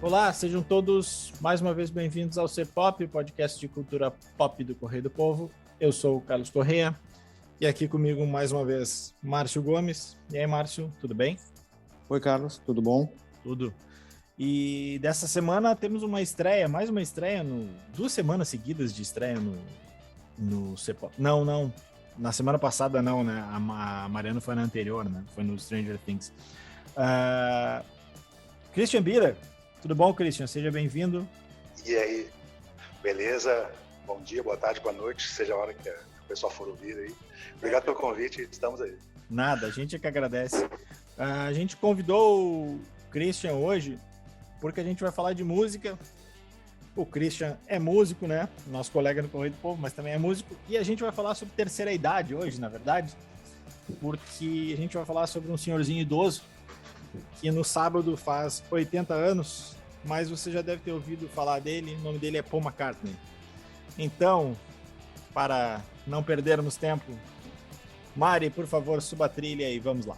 Olá, sejam todos mais uma vez bem-vindos ao C-Pop, podcast de cultura pop do Correio do Povo. Eu sou o Carlos Corrêa e aqui comigo mais uma vez Márcio Gomes. E aí, Márcio, tudo bem? Oi, Carlos, tudo bom? Tudo. E dessa semana temos uma estreia, mais uma estreia, 2 semanas seguidas de estreia no C-Pop. Não, na semana passada não, né? A Mariana foi na anterior, né? Foi no Stranger Things. Christian Bira, tudo bom, Christian? Seja bem-vindo. E aí, beleza? Bom dia, boa tarde, boa noite, seja a hora que o pessoal for ouvir aí. Obrigado pelo convite, estamos aí. Nada, a gente é que agradece. A gente convidou o Christian hoje porque a gente vai falar de música. O Christian é músico, né? Nosso colega no Correio do Povo, mas também é músico. E a gente vai falar sobre terceira idade hoje, na verdade, porque a gente vai falar sobre um senhorzinho idoso que no sábado faz 80 anos, mas você já deve ter ouvido falar dele. O nome dele é Paul McCartney. Então, para não perdermos tempo, Mari, por favor, suba a trilha e vamos lá.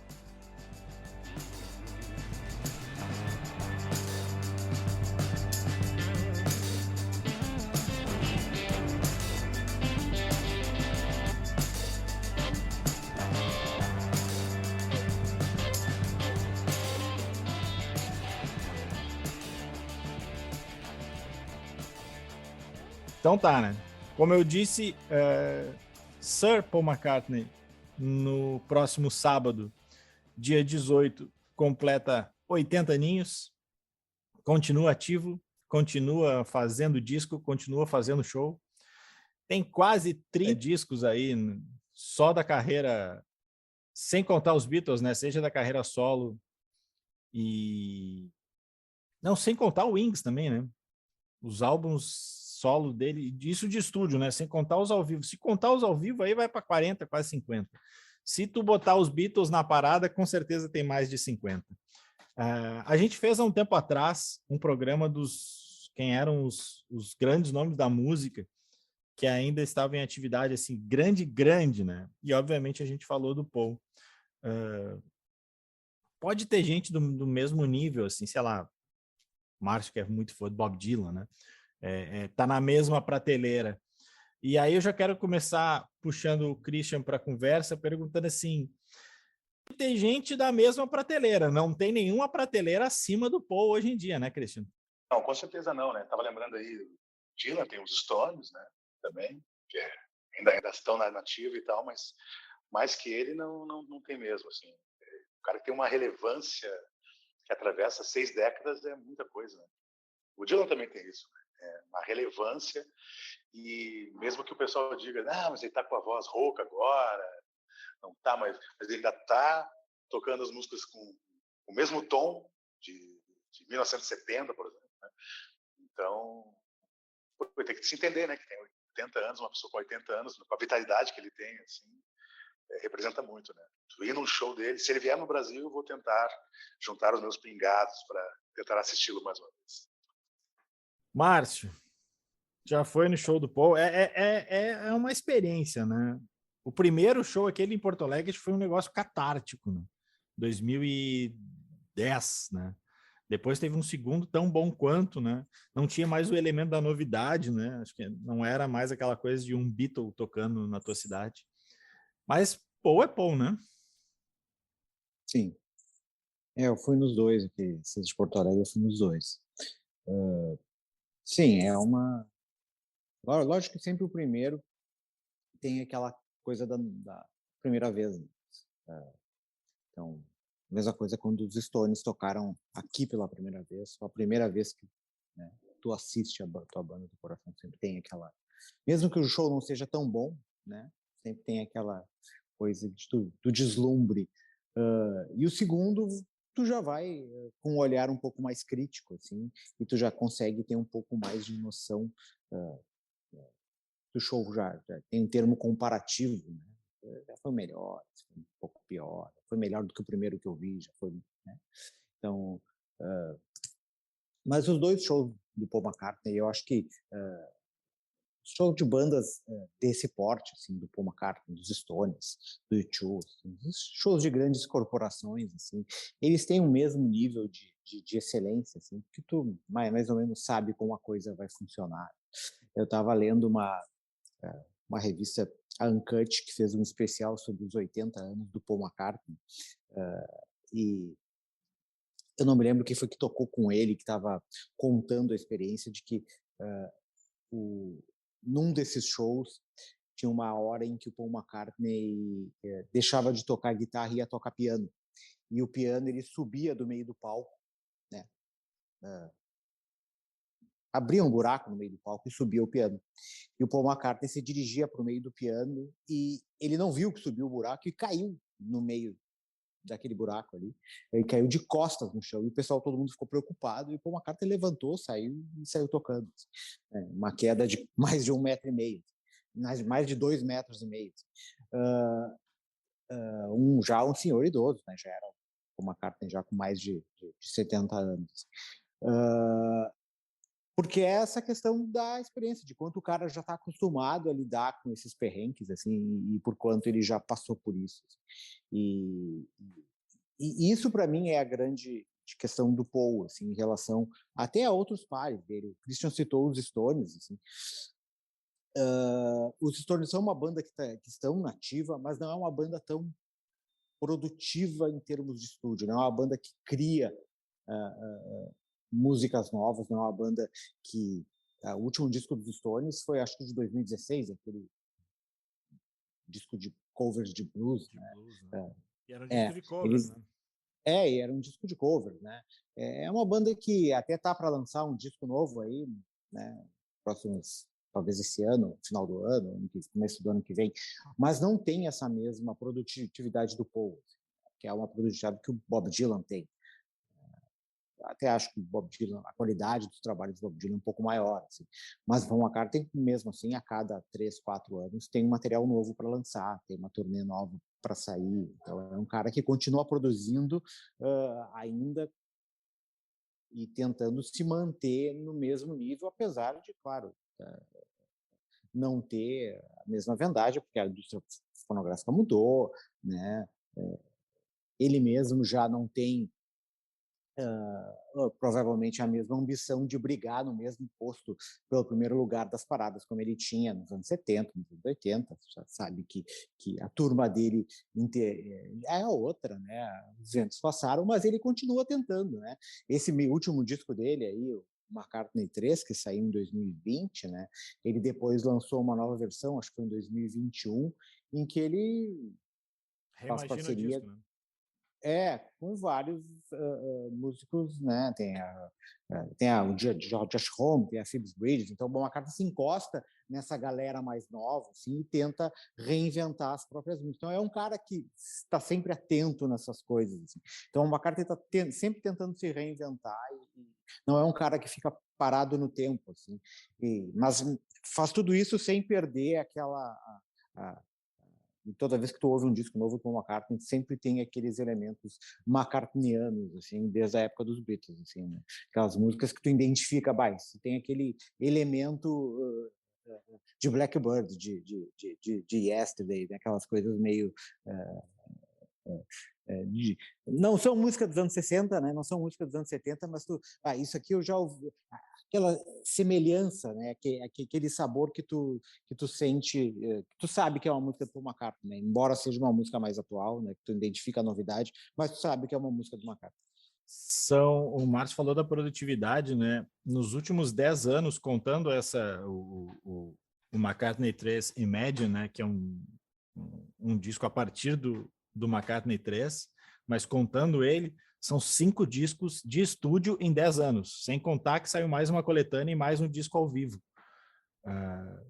Então tá, né? Como eu disse, Sir Paul McCartney, no próximo sábado, dia 18, completa 80 aninhos, continua ativo, continua fazendo disco, continua fazendo show. Tem quase 30 discos aí, só da carreira, sem contar os Beatles, né? Seja da carreira solo e... Não, sem contar o Wings também, né? Os álbuns solo dele, isso de estúdio, né? Sem contar os ao vivo. Se contar os ao vivo, aí vai para 40, quase 50. Se tu botar os Beatles na parada, com certeza tem mais de 50. A gente fez há um tempo atrás um programa dos quem eram os grandes nomes da música que ainda estavam em atividade, assim, grande, né? E, obviamente, a gente falou do Paul. Pode ter gente do mesmo nível, assim, sei lá, Márcio, que é muito fã do Bob Dylan, né? Tá na mesma prateleira. E aí eu já quero começar puxando o Christian para a conversa, perguntando assim, tem gente da mesma prateleira, não tem nenhuma prateleira acima do Paul hoje em dia, né, Christian? Não, com certeza não, né? Tava lembrando aí, o Dylan tem os Stones, né? Também, que ainda estão na nativa e tal, mas mais que ele não tem mesmo, assim. O cara que tem uma relevância que atravessa 6 décadas é muita coisa, né? O Dylan também tem isso, né? Uma relevância, e mesmo que o pessoal diga, não, mas ele tá com a voz rouca agora, não tá, mas ele ainda tá tocando as músicas com o mesmo tom de 1970, por exemplo, né? Então, tem que se entender, né, que tem 80 anos, uma pessoa com 80 anos, com a vitalidade que ele tem, assim, representa muito, né? Tu ir num show dele, se ele vier no Brasil, eu vou tentar juntar os meus pingados para tentar assisti-lo mais uma vez. Márcio, já foi no show do Paul, é uma experiência, né? O primeiro show aquele em Porto Alegre foi um negócio catártico, né? 2010, né? Depois teve um segundo tão bom quanto, né? Não tinha mais o elemento da novidade, né? Acho que não era mais aquela coisa de um Beatle tocando na tua cidade. Mas Paul é Paul, né? Sim. Eu fui nos dois aqui, esses de Porto Alegre, eu fui nos dois. Sim, é uma... Lógico que sempre o primeiro tem aquela coisa da primeira vez. Né? Então, mesma coisa quando os Stones tocaram aqui pela primeira vez, a primeira vez que, né, tu assiste a tua banda do coração, sempre tem aquela... Mesmo que o show não seja tão bom, né? Sempre tem aquela coisa do deslumbre. E o segundo, tu já vai com um olhar um pouco mais crítico, assim, e tu já consegue ter um pouco mais de noção do show, já tem um termo comparativo, né? Já foi melhor, foi um pouco pior, foi melhor do que o primeiro que eu vi, já foi, né? Então, mas os dois shows do Paul McCartney, eu acho que show de bandas desse porte, assim, do Paul McCartney, dos Stones, do U2, assim, shows de grandes corporações, assim, eles têm o mesmo nível de de excelência, assim, que tu mais ou menos sabe como a coisa vai funcionar. Eu estava lendo uma revista, a Uncut, que fez um especial sobre os 80 anos do Paul McCartney, e eu não me lembro quem foi que tocou com ele, que estava contando a experiência de que num desses shows tinha uma hora em que o Paul McCartney deixava de tocar guitarra e ia tocar piano. E o piano ele subia do meio do palco, né? Abria um buraco no meio do palco e subia o piano. E o Paul McCartney se dirigia para o meio do piano e ele não viu que subiu o buraco e caiu no meio daquele buraco ali. Ele caiu de costas no chão e o pessoal, todo mundo ficou preocupado e o Paul McCartney levantou, saiu e saiu tocando. Uma queda de mais de 1,5 metro, mais de 2,5 metros. Já um senhor idoso, né? Já era o Paul McCartney já com mais de 70 anos. Porque é essa questão da experiência, de quanto o cara já está acostumado a lidar com esses perrengues, assim, e por quanto ele já passou por isso. Assim. E isso, para mim, é a grande questão do Paul, assim, em relação até a outros pares dele. O Christian citou os Stones, assim. Os Stones são uma banda que estão nativa, mas não é uma banda tão produtiva em termos de estúdio, não é uma banda que cria músicas novas, não é uma banda que... o último disco dos Stones foi, acho que de 2016, aquele disco de covers de blues. Né? E era um disco de covers, né? E era um disco de covers, né? É uma banda que até tá para lançar um disco novo aí, né? Próximos, talvez esse ano, final do ano, começo do ano que vem, mas não tem essa mesma produtividade do Paul, que é uma produtividade que o Bob Dylan tem. Até acho que o Bob Dylan, a qualidade dos trabalhos do Bob Dylan é um pouco maior, assim. Mas o Paul McCartney, mesmo assim, a cada 3, 4 anos tem um material novo para lançar, tem uma turnê nova para sair. Então é um cara que continua produzindo ainda e tentando se manter no mesmo nível, apesar de, claro, não ter a mesma vendagem, porque a indústria fonográfica mudou, né? Ele mesmo já não tem provavelmente a mesma ambição de brigar no mesmo posto pelo primeiro lugar das paradas como ele tinha nos anos 70, nos anos 80, já sabe que a turma dele é outra, né? Os ventos passaram, mas ele continua tentando, né? Esse último disco dele aí, o McCartney 3, que saiu em 2020, né? Ele depois lançou uma nova versão, acho que foi em 2021, em que ele faz parceria... Disco, né? Com vários músicos, né? Tem o Josh Homme, tem a Phoebe Bridgers, então o Paul McCartney se encosta nessa galera mais nova, assim, e tenta reinventar as próprias músicas. Então é um cara que está sempre atento nessas coisas. Assim. Então o McCartney está sempre tentando se reinventar e não é um cara que fica parado no tempo, assim. Mas faz tudo isso sem perder aquela... E toda vez que tu ouve um disco novo do Paul McCartney, sempre tem aqueles elementos McCartneyanos, assim, desde a época dos Beatles, assim, né? Aquelas músicas que tu identifica, tem aquele elemento de Blackbird, de Yesterday, né? Aquelas coisas meio... não são músicas dos anos 60, né? Não são músicas dos anos 70, mas isso aqui eu já ouvi... Aquela semelhança, né? Aquele sabor que tu sente, que tu sabe que é uma música do Paul McCartney, né? Embora seja uma música mais atual, né? Que tu identifica a novidade, mas tu sabe que é uma música do McCartney. O Márcio falou da produtividade, né? Nos últimos 10 anos, contando o McCartney 3 Imagine, né? Que é um disco a partir do McCartney 3, mas contando ele, são 5 discos de estúdio em 10 anos, sem contar que saiu mais uma coletânea e mais um disco ao vivo.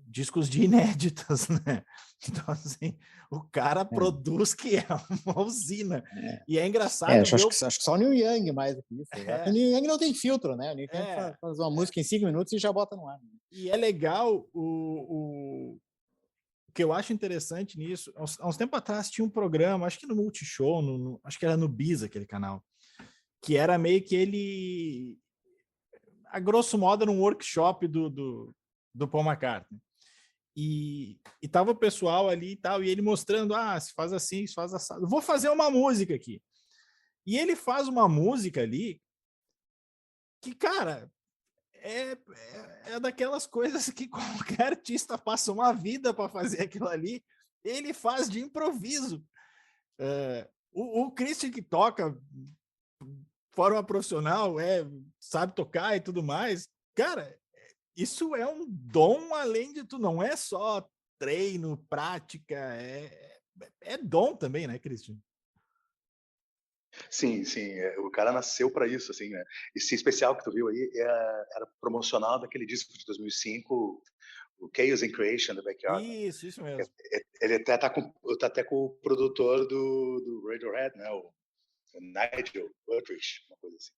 Discos de inéditas, né? Então, assim, o cara produz que é uma usina. E é engraçado. Acho que só o Neil Young mais do que isso. O Neil Young não tem filtro, né? O Neil Young faz uma música em 5 minutos e já bota no ar. Né? E é legal o que eu acho interessante nisso. Há uns tempos atrás tinha um programa, acho que no Multishow, acho que era no Bis, aquele canal, que era meio que ele, a grosso modo, era um workshop do Paul McCartney. E tava o pessoal ali e tal, e ele mostrando, se faz assim, se faz assado. Vou fazer uma música aqui. E ele faz uma música ali que, cara, é daquelas coisas que qualquer artista passa uma vida para fazer aquilo ali, ele faz de improviso. O Christian que toca forma profissional, sabe tocar e tudo mais, cara, isso é um dom além de tudo, não é só treino, prática, é dom também, né, Christian? Sim, o cara nasceu para isso, assim, né? Esse especial que tu viu aí era promocional daquele disco de 2005, o Chaos in Creation, do Backyard, né? Isso mesmo. Ele até tá com o produtor do Radiohead, né? O Nigel Godrich, uma coisa assim.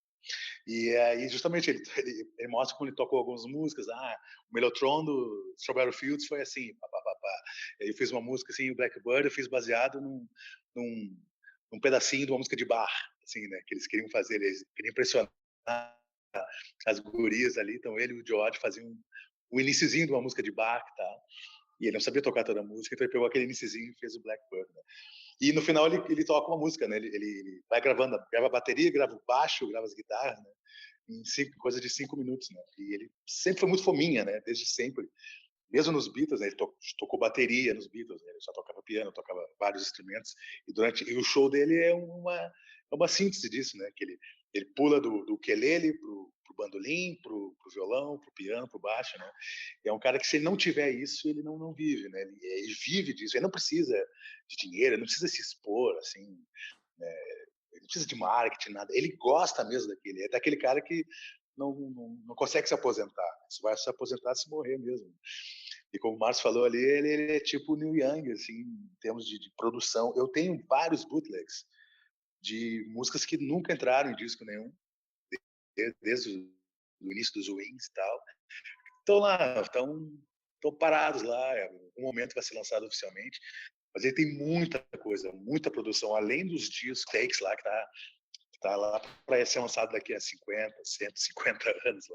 E aí, justamente, ele mostra como ele tocou algumas músicas. O Mellotron do Strawberry Fields foi assim, papapá. Eu fiz uma música assim, o Blackbird, eu fiz baseado num pedacinho de uma música de bar, assim, né? Que eles queriam fazer, eles queriam impressionar as gurias ali. Então, ele e o George faziam o iniciozinho de uma música de bar e tal. E ele não sabia tocar toda a música, então ele pegou aquele iniciozinho e fez o Blackbird, né? E no final ele toca uma música, né? Ele vai gravando, grava a bateria, grava o baixo, grava as guitarras, né? Em coisa de 5 minutos, né? E ele sempre foi muito fominha, né? Desde sempre. Mesmo nos Beatles, né? Ele tocou bateria nos Beatles, né? Ele só tocava piano, tocava vários instrumentos. E o show dele é uma síntese disso, né? Que ele pula do ukulele pro bandolim, pro violão, pro piano, pro baixo, né? E é um cara que, se ele não tiver isso, ele não vive, né? Ele vive disso. Ele não precisa de dinheiro, ele não precisa se expor, assim, né? Ele não precisa de marketing, nada. Ele gosta mesmo daquele. É daquele cara que não consegue se aposentar. Você vai se aposentar se morrer mesmo. E como o Márcio falou ali, ele é tipo o Neil Young, assim, em termos de produção. Eu tenho vários bootlegs de músicas que nunca entraram em disco nenhum, desde o início dos Wings e tal. Estão lá, estão parados lá. Um momento vai ser lançado oficialmente. Mas ele tem muita coisa, muita produção, além dos discos, takes lá, que tá lá para ser lançado daqui a 50, 150 anos.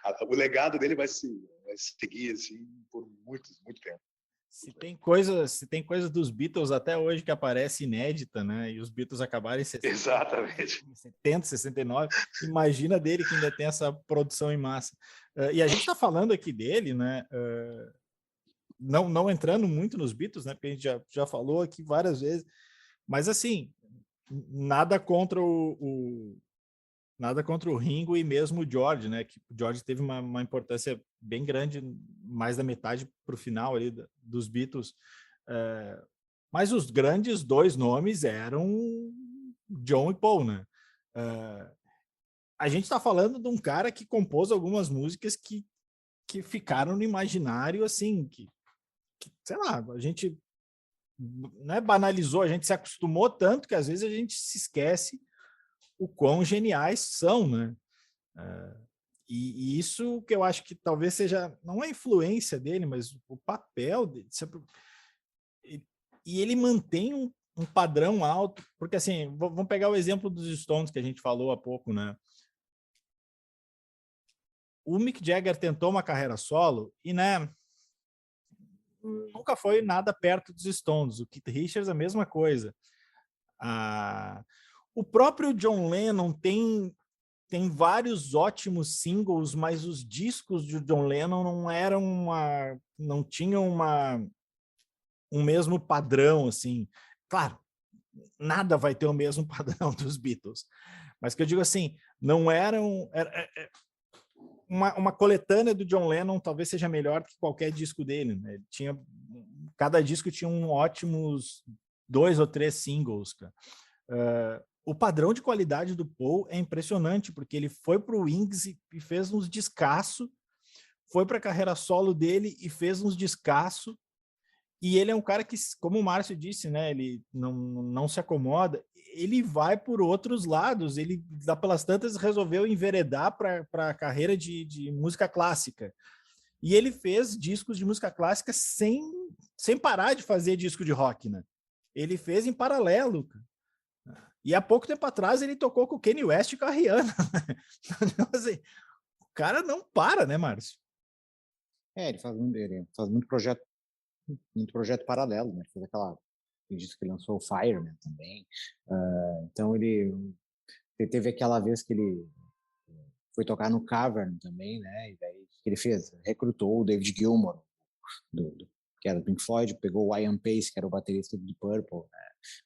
Lá. O legado dele vai seguir assim, por muito tempo. Se tem coisa dos Beatles até hoje que aparece inédita, né? E os Beatles acabaram em 60, Exatamente. 70, 69. Imagina dele que ainda tem essa produção em massa. E a gente está falando aqui dele, né? Não entrando muito nos Beatles, né? Porque a gente já falou aqui várias vezes. Mas assim, nada contra nada contra o Ringo e mesmo o George, né? Que o George teve uma importância bem grande, mais da metade para o final ali dos Beatles. Mas os grandes dois nomes eram John e Paul, né? A gente está falando de um cara que compôs algumas músicas que ficaram no imaginário, assim, que sei lá, a gente né, banalizou, a gente se acostumou tanto que às vezes a gente se esquece o quão geniais são, né? E isso que eu acho que talvez seja, não a influência dele, mas o papel dele. E ele mantém um padrão alto, porque assim, vamos pegar o exemplo dos Stones que a gente falou há pouco, né? O Mick Jagger tentou uma carreira solo e, né, nunca foi nada perto dos Stones. O Keith Richards, a mesma coisa. O próprio John Lennon tem vários ótimos singles, mas os discos de John Lennon não tinham um mesmo padrão, assim. Claro, nada vai ter o mesmo padrão dos Beatles, mas que eu digo assim, não eram uma coletânea do John Lennon talvez seja melhor que qualquer disco dele, né? Cada disco tinha ótimos 2 ou 3 singles, cara. O padrão de qualidade do Paul é impressionante, porque ele foi para o Wings e fez uns descasso, foi para a carreira solo dele e fez uns descasso, e ele é um cara que, como o Márcio disse, né, ele não se acomoda, ele vai por outros lados, ele, lá pelas tantas, resolveu enveredar para a carreira de música clássica. E ele fez discos de música clássica sem parar de fazer disco de rock, né? Ele fez em paralelo. E há pouco tempo atrás ele tocou com o Kanye West e com a Rihanna. Então, assim, o cara não para, né, Márcio? Ele faz muito projeto paralelo, né? Fez ele disse que lançou o Fireman também. Então ele teve aquela vez que ele foi tocar no Cavern também, né? E daí o que ele fez? Recrutou o David Gilmour, que era do Pink Floyd, pegou o Ian Pace, que era o baterista do Deep Purple, né?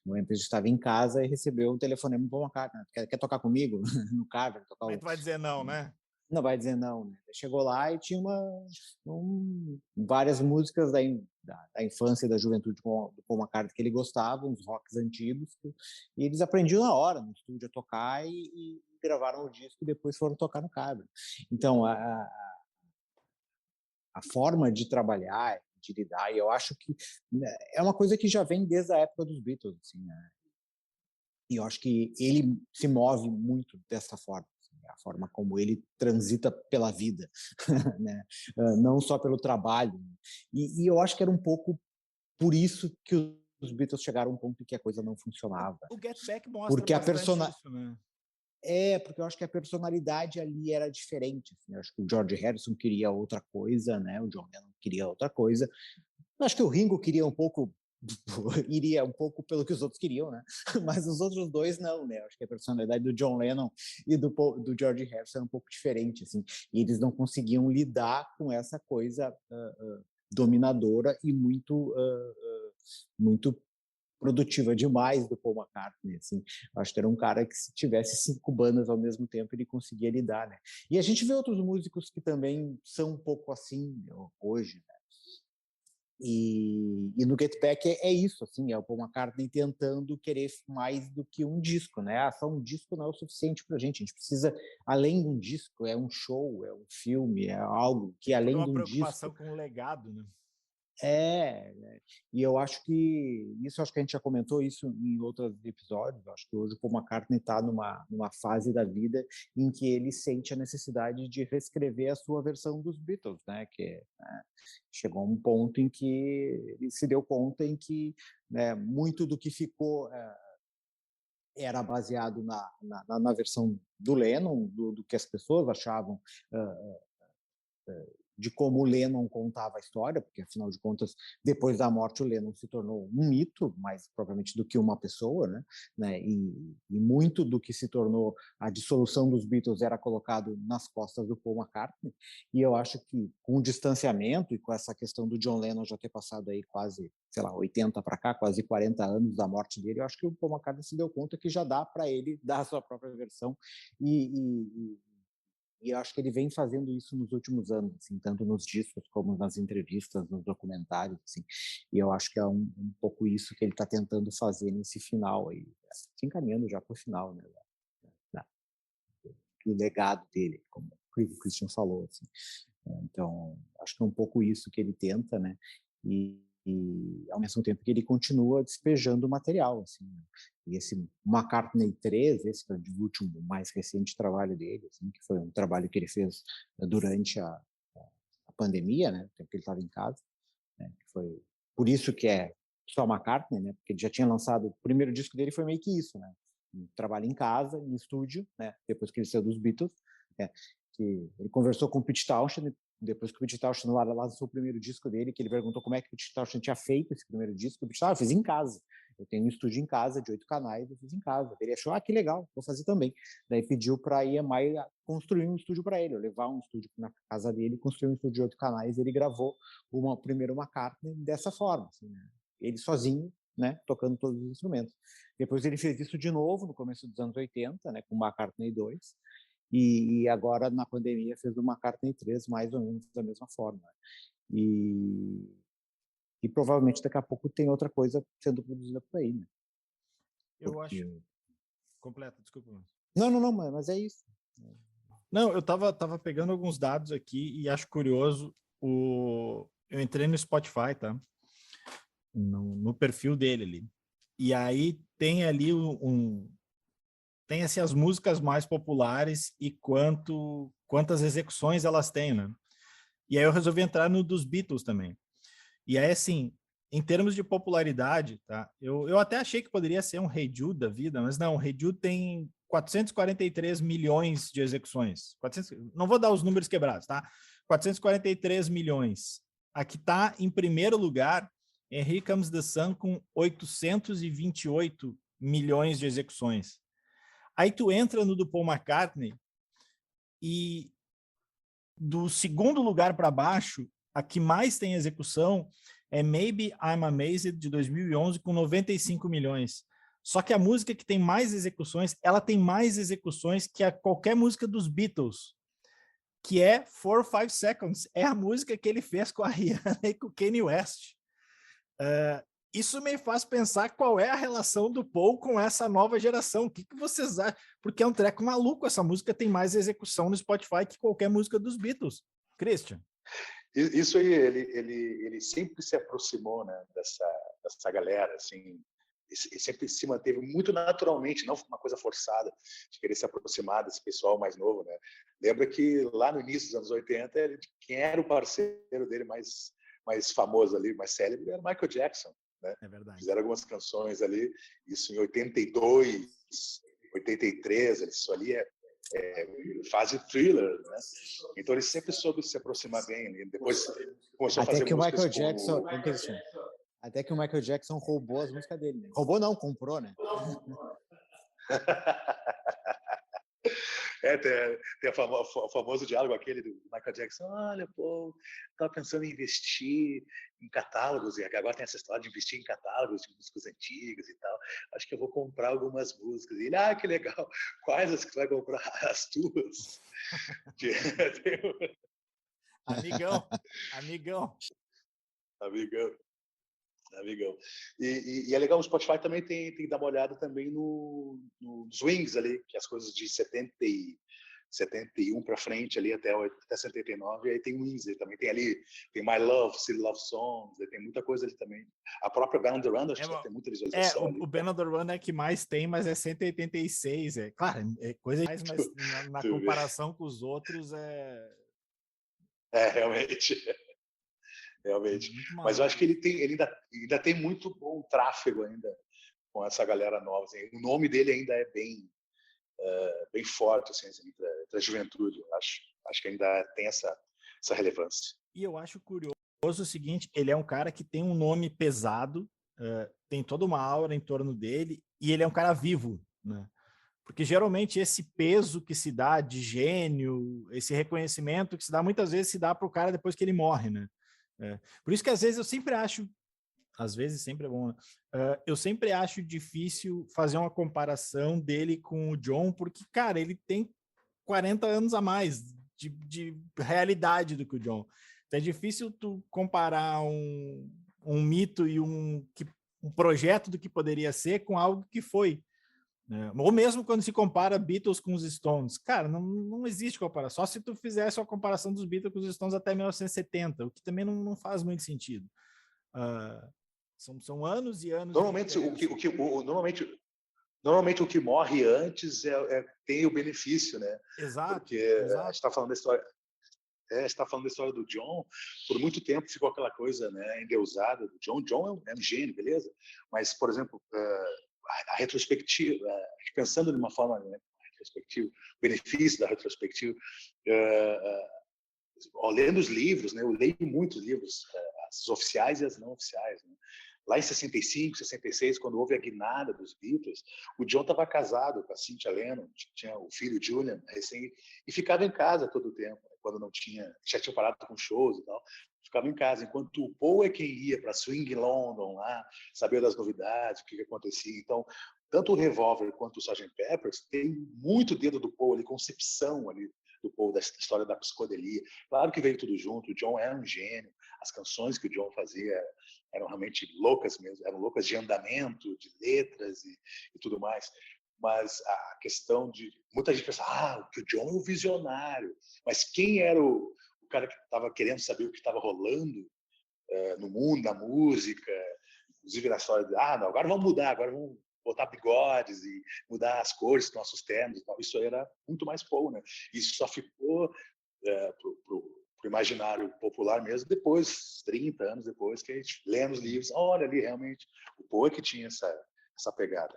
O Ian Pace estava em casa e recebeu um telefonema do Paul McCartney, quer tocar comigo no Cavern? Tocar Mas tu vai dizer não, né? Não vai dizer não, né? Chegou lá e tinha várias músicas da infância e da juventude do Paul McCartney que ele gostava, uns rocks antigos, e eles aprendiam na hora no estúdio a tocar e gravaram o disco e depois foram tocar no Cavern. Então, a forma de trabalhar, de lidar, e eu acho que, né, é uma coisa que já vem desde a época dos Beatles, assim, né? E eu acho que ele se move muito dessa forma, assim, a forma como ele transita pela vida, né? Não só pelo trabalho. E eu acho que era um pouco por isso que os Beatles chegaram a um ponto em que a coisa não funcionava. O Get Back mostra porque bastante isso, né? Porque eu acho que a personalidade ali era diferente. Assim. Eu acho que o George Harrison queria outra coisa, né? O John Lennon queria outra coisa. Eu acho que o Ringo queria um pouco, iria um pouco pelo que os outros queriam, né? Mas os outros dois não, né? Eu acho que a personalidade do John Lennon e do George Harrison era um pouco diferente, assim. E eles não conseguiam lidar com essa coisa dominadora e muito produtiva demais do Paul McCartney, assim. Acho que era um cara que, se tivesse 5 bandas ao mesmo tempo, ele conseguia lidar, né? E a gente vê outros músicos que também são um pouco assim, né, hoje, né? E no Get Back é isso, assim, é o Paul McCartney tentando querer mais do que um disco, né? Só um disco não é o suficiente pra gente, a gente precisa, além de um disco, é um show, é um filme, é algo que Toda além uma de um preocupação disco, com o legado, né? né? E eu acho que acho que a gente já comentou isso em outros episódios. Eu acho que hoje o Paul McCartney está numa fase da vida em que ele sente a necessidade de reescrever a sua versão dos Beatles, né? Né, chegou a um ponto em que ele se deu conta em que, né, muito do que ficou era baseado na versão do Lennon, do que as pessoas achavam uh, de como o Lennon contava a história, porque, afinal de contas, depois da morte, o Lennon se tornou um mito, mais provavelmente do que uma pessoa, né? E muito do que se tornou a dissolução dos Beatles era colocado nas costas do Paul McCartney, e eu acho que, com o distanciamento e com essa questão do John Lennon já ter passado aí quase, sei lá, 80 para cá, quase 40 anos da morte dele, eu acho que o Paul McCartney se deu conta que já dá para ele dar a sua própria versão e eu acho que ele vem fazendo isso nos últimos anos, assim, tanto nos discos como nas entrevistas, nos documentários, assim. E eu acho que é um pouco isso que ele está tentando fazer nesse final aí, se encaminhando já para o final, né, do legado dele, como o Christian falou, assim. Então, acho que é um pouco isso que ele tenta, né? E ao mesmo tempo que ele continua despejando material, assim, né? E esse McCartney 3, esse que é o último, mais recente trabalho dele, assim, que foi um trabalho que ele fez durante a pandemia, né? O tempo que ele estava em casa, né? Foi por isso que é só McCartney, né? Porque ele já tinha lançado, o primeiro disco dele foi meio que isso, né? Um trabalho em casa, em estúdio, né? Depois que ele saiu dos Beatles, né? Que ele conversou com o Pete Townshend, depois que o Pete Townshend lançou o primeiro disco dele, que ele perguntou como é que o Pete Townshend tinha feito esse primeiro disco, o Pete eu fiz em casa, eu tenho um estúdio em casa de 8 canais, eu fiz em casa. Ele achou, que legal, vou fazer também. Daí pediu para a EMI construir um estúdio para ele, eu levar um estúdio na casa dele, construir um estúdio de 8 canais, ele gravou primeiro uma McCartney dessa forma, assim, né? Ele sozinho, né, tocando todos os instrumentos. Depois ele fez isso de novo no começo dos anos 80, né, com McCartney 2, e agora, na pandemia, fez o McCartney 3 mais ou menos da mesma forma. E provavelmente daqui a pouco tem outra coisa sendo produzida por aí, né? Eu acho... Completa, desculpa. Não, mas é isso. Não, eu tava pegando alguns dados aqui e acho curioso, eu entrei no Spotify, tá? No perfil dele ali. E aí tem ali tem assim, as músicas mais populares e quantas execuções elas têm, né? E aí eu resolvi entrar no dos Beatles também. E aí, assim, em termos de popularidade, tá? Eu até achei que poderia ser um Hey Jude da vida, mas não, o Hey Jude tem 443 milhões de execuções. 400, não vou dar os números quebrados, tá? 443 milhões. Aqui tá em primeiro lugar, Here Comes the Sun com 828 milhões de execuções. Aí tu entra no do Paul McCartney, E do segundo lugar para baixo, a que mais tem execução é Maybe I'm Amazed, de 2011, com 95 milhões. Só que a música que tem mais execuções, ela tem mais execuções que qualquer música dos Beatles, que é 4 or 5 Seconds. É a música que ele fez com a Rihanna e com o Kanye West. Isso me faz pensar qual é a relação do Paul com essa nova geração. O que vocês acham? Porque é um treco maluco. Essa música tem mais execução no Spotify que qualquer música dos Beatles. Christian. Isso aí, ele sempre se aproximou, né, dessa galera, assim, e sempre se manteve muito naturalmente, não uma coisa forçada, de querer se aproximar desse pessoal mais novo, né? Lembra que lá no início dos anos 80, quem era o parceiro dele mais famoso ali, mais célebre, era Michael Jackson, né? É verdade. Fizeram algumas canções ali, isso em 82, 83, isso ali fase Thriller, né? Então ele sempre soube se aproximar bem. Depois começou a fazer que o Michael músicas Jackson, até que o Michael Jackson roubou as músicas dele. Né? Roubou não, comprou, né? Tem o famoso diálogo aquele do Michael Jackson. Olha, pô, estava pensando em investir em catálogos, e agora tem essa história de investir em catálogos de músicas antigas e tal. Acho que eu vou comprar algumas músicas. E ele, que legal. Quais as que você vai comprar? As tuas. Amigão. E é legal, o Spotify também tem que dar uma olhada também nos Wings ali, que é as coisas de 71 para frente ali até 79, e aí tem Wings, também tem ali, tem My Love, City Love Songs, tem muita coisa ali também. A própria Band on the Run, acho que tem muita visualização ali. O Band on the Run é que mais tem, mas é 186, claro, é coisa demais, mas na comparação com os outros realmente. Mas eu acho que ele ainda tem muito bom tráfego ainda com essa galera nova. Assim. O nome dele ainda é bem forte assim, entre a juventude. Eu acho que ainda tem essa relevância. E eu acho curioso o seguinte, ele é um cara que tem um nome pesado, tem toda uma aura em torno dele, e ele é um cara vivo, né? Porque geralmente esse peso que se dá de gênio, esse reconhecimento que se dá, muitas vezes se dá para o cara depois que ele morre, né? Por isso que às vezes eu sempre acho, às vezes sempre é bom, né? Eu sempre acho difícil fazer uma comparação dele com o John, porque, cara, ele tem 40 anos a mais de realidade do que o John. Então é difícil tu comparar um mito e um projeto do que poderia ser com algo que foi. Ou mesmo quando se compara Beatles com os Stones. Cara, não existe comparação. Só se tu fizesse uma comparação dos Beatles com os Stones até 1970, o que também não faz muito sentido. São anos e anos. Normalmente, normalmente o que morre antes tem o benefício, né? Exato. Porque a gente está falando da história. Está falando da história do John, por muito tempo ficou aquela coisa, né, endeusada do John. John é um gênio, beleza? Mas, por exemplo, a retrospectiva, pensando de uma forma, né, retrospectiva, o benefício da retrospectiva, lendo os livros, né, eu leio muitos livros, as oficiais e as não oficiais, né? Lá em 65, 66, quando houve a guinada dos Beatles, o John estava casado com a Cynthia Lennon, tinha o filho Julian, recém, e ficava em casa todo o tempo, quando não tinha, já tinha parado com shows e tal, ficava em casa, enquanto o Paul é quem ia para Swing London lá, saber das novidades, o que acontecia. Então, tanto o Revolver quanto o Sgt. Peppers tem muito dedo do Paul ali, concepção ali do Paul, da história da psicodelia. Claro que veio tudo junto, o John era um gênio, as canções que o John fazia eram realmente loucas mesmo, eram loucas de andamento, de letras e tudo mais. Mas a questão de... Muita gente pensa, que o John é um visionário. Mas quem era o cara que estava querendo saber o que estava rolando no mundo da música? Inclusive na história de, não, agora vamos mudar, agora vamos botar bigodes e mudar as cores dos nossos ternos. Isso era muito mais Paul, né? Isso só ficou pro imaginário popular mesmo depois, 30 anos depois, que a gente lê nos livros, olha ali, realmente, o Paul é que tinha essa pegada.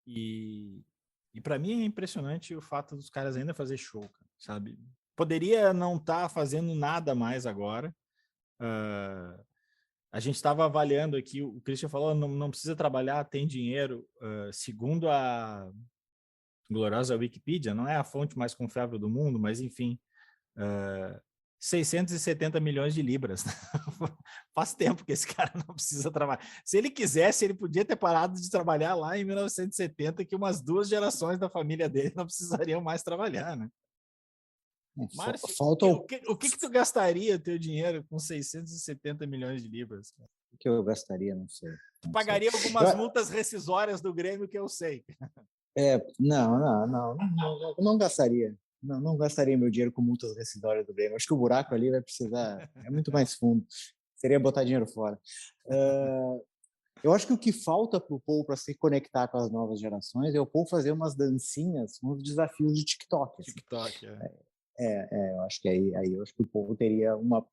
E para mim é impressionante o fato dos caras ainda fazer show, cara, sabe? Poderia não estar fazendo nada mais agora. A gente estava avaliando aqui, o Christian falou, não precisa trabalhar, tem dinheiro. Segundo a gloriosa Wikipedia, não é a fonte mais confiável do mundo, mas enfim, 670 milhões de libras. Faz tempo que esse cara não precisa trabalhar. Se ele quisesse, ele podia ter parado de trabalhar lá em 1970, que umas 2 gerações da família dele não precisariam mais trabalhar, né? Márcio, Falta o que tu gastaria teu dinheiro com 670 milhões de libras? o que eu gastaria, não sei. Tu pagaria algumas multas rescisórias do Grêmio, que eu sei. Não gastaria. Não gastaria meu dinheiro com multas rescisórias do Grêmio. Acho que o buraco ali vai precisar, é muito mais fundo. Seria botar dinheiro fora. Eu acho que o que falta para o Paul para se conectar com as novas gerações é o Paul fazer umas dancinhas, uns desafios de TikTok. Assim. TikTok, eu acho que aí eu acho que o Paul teria uma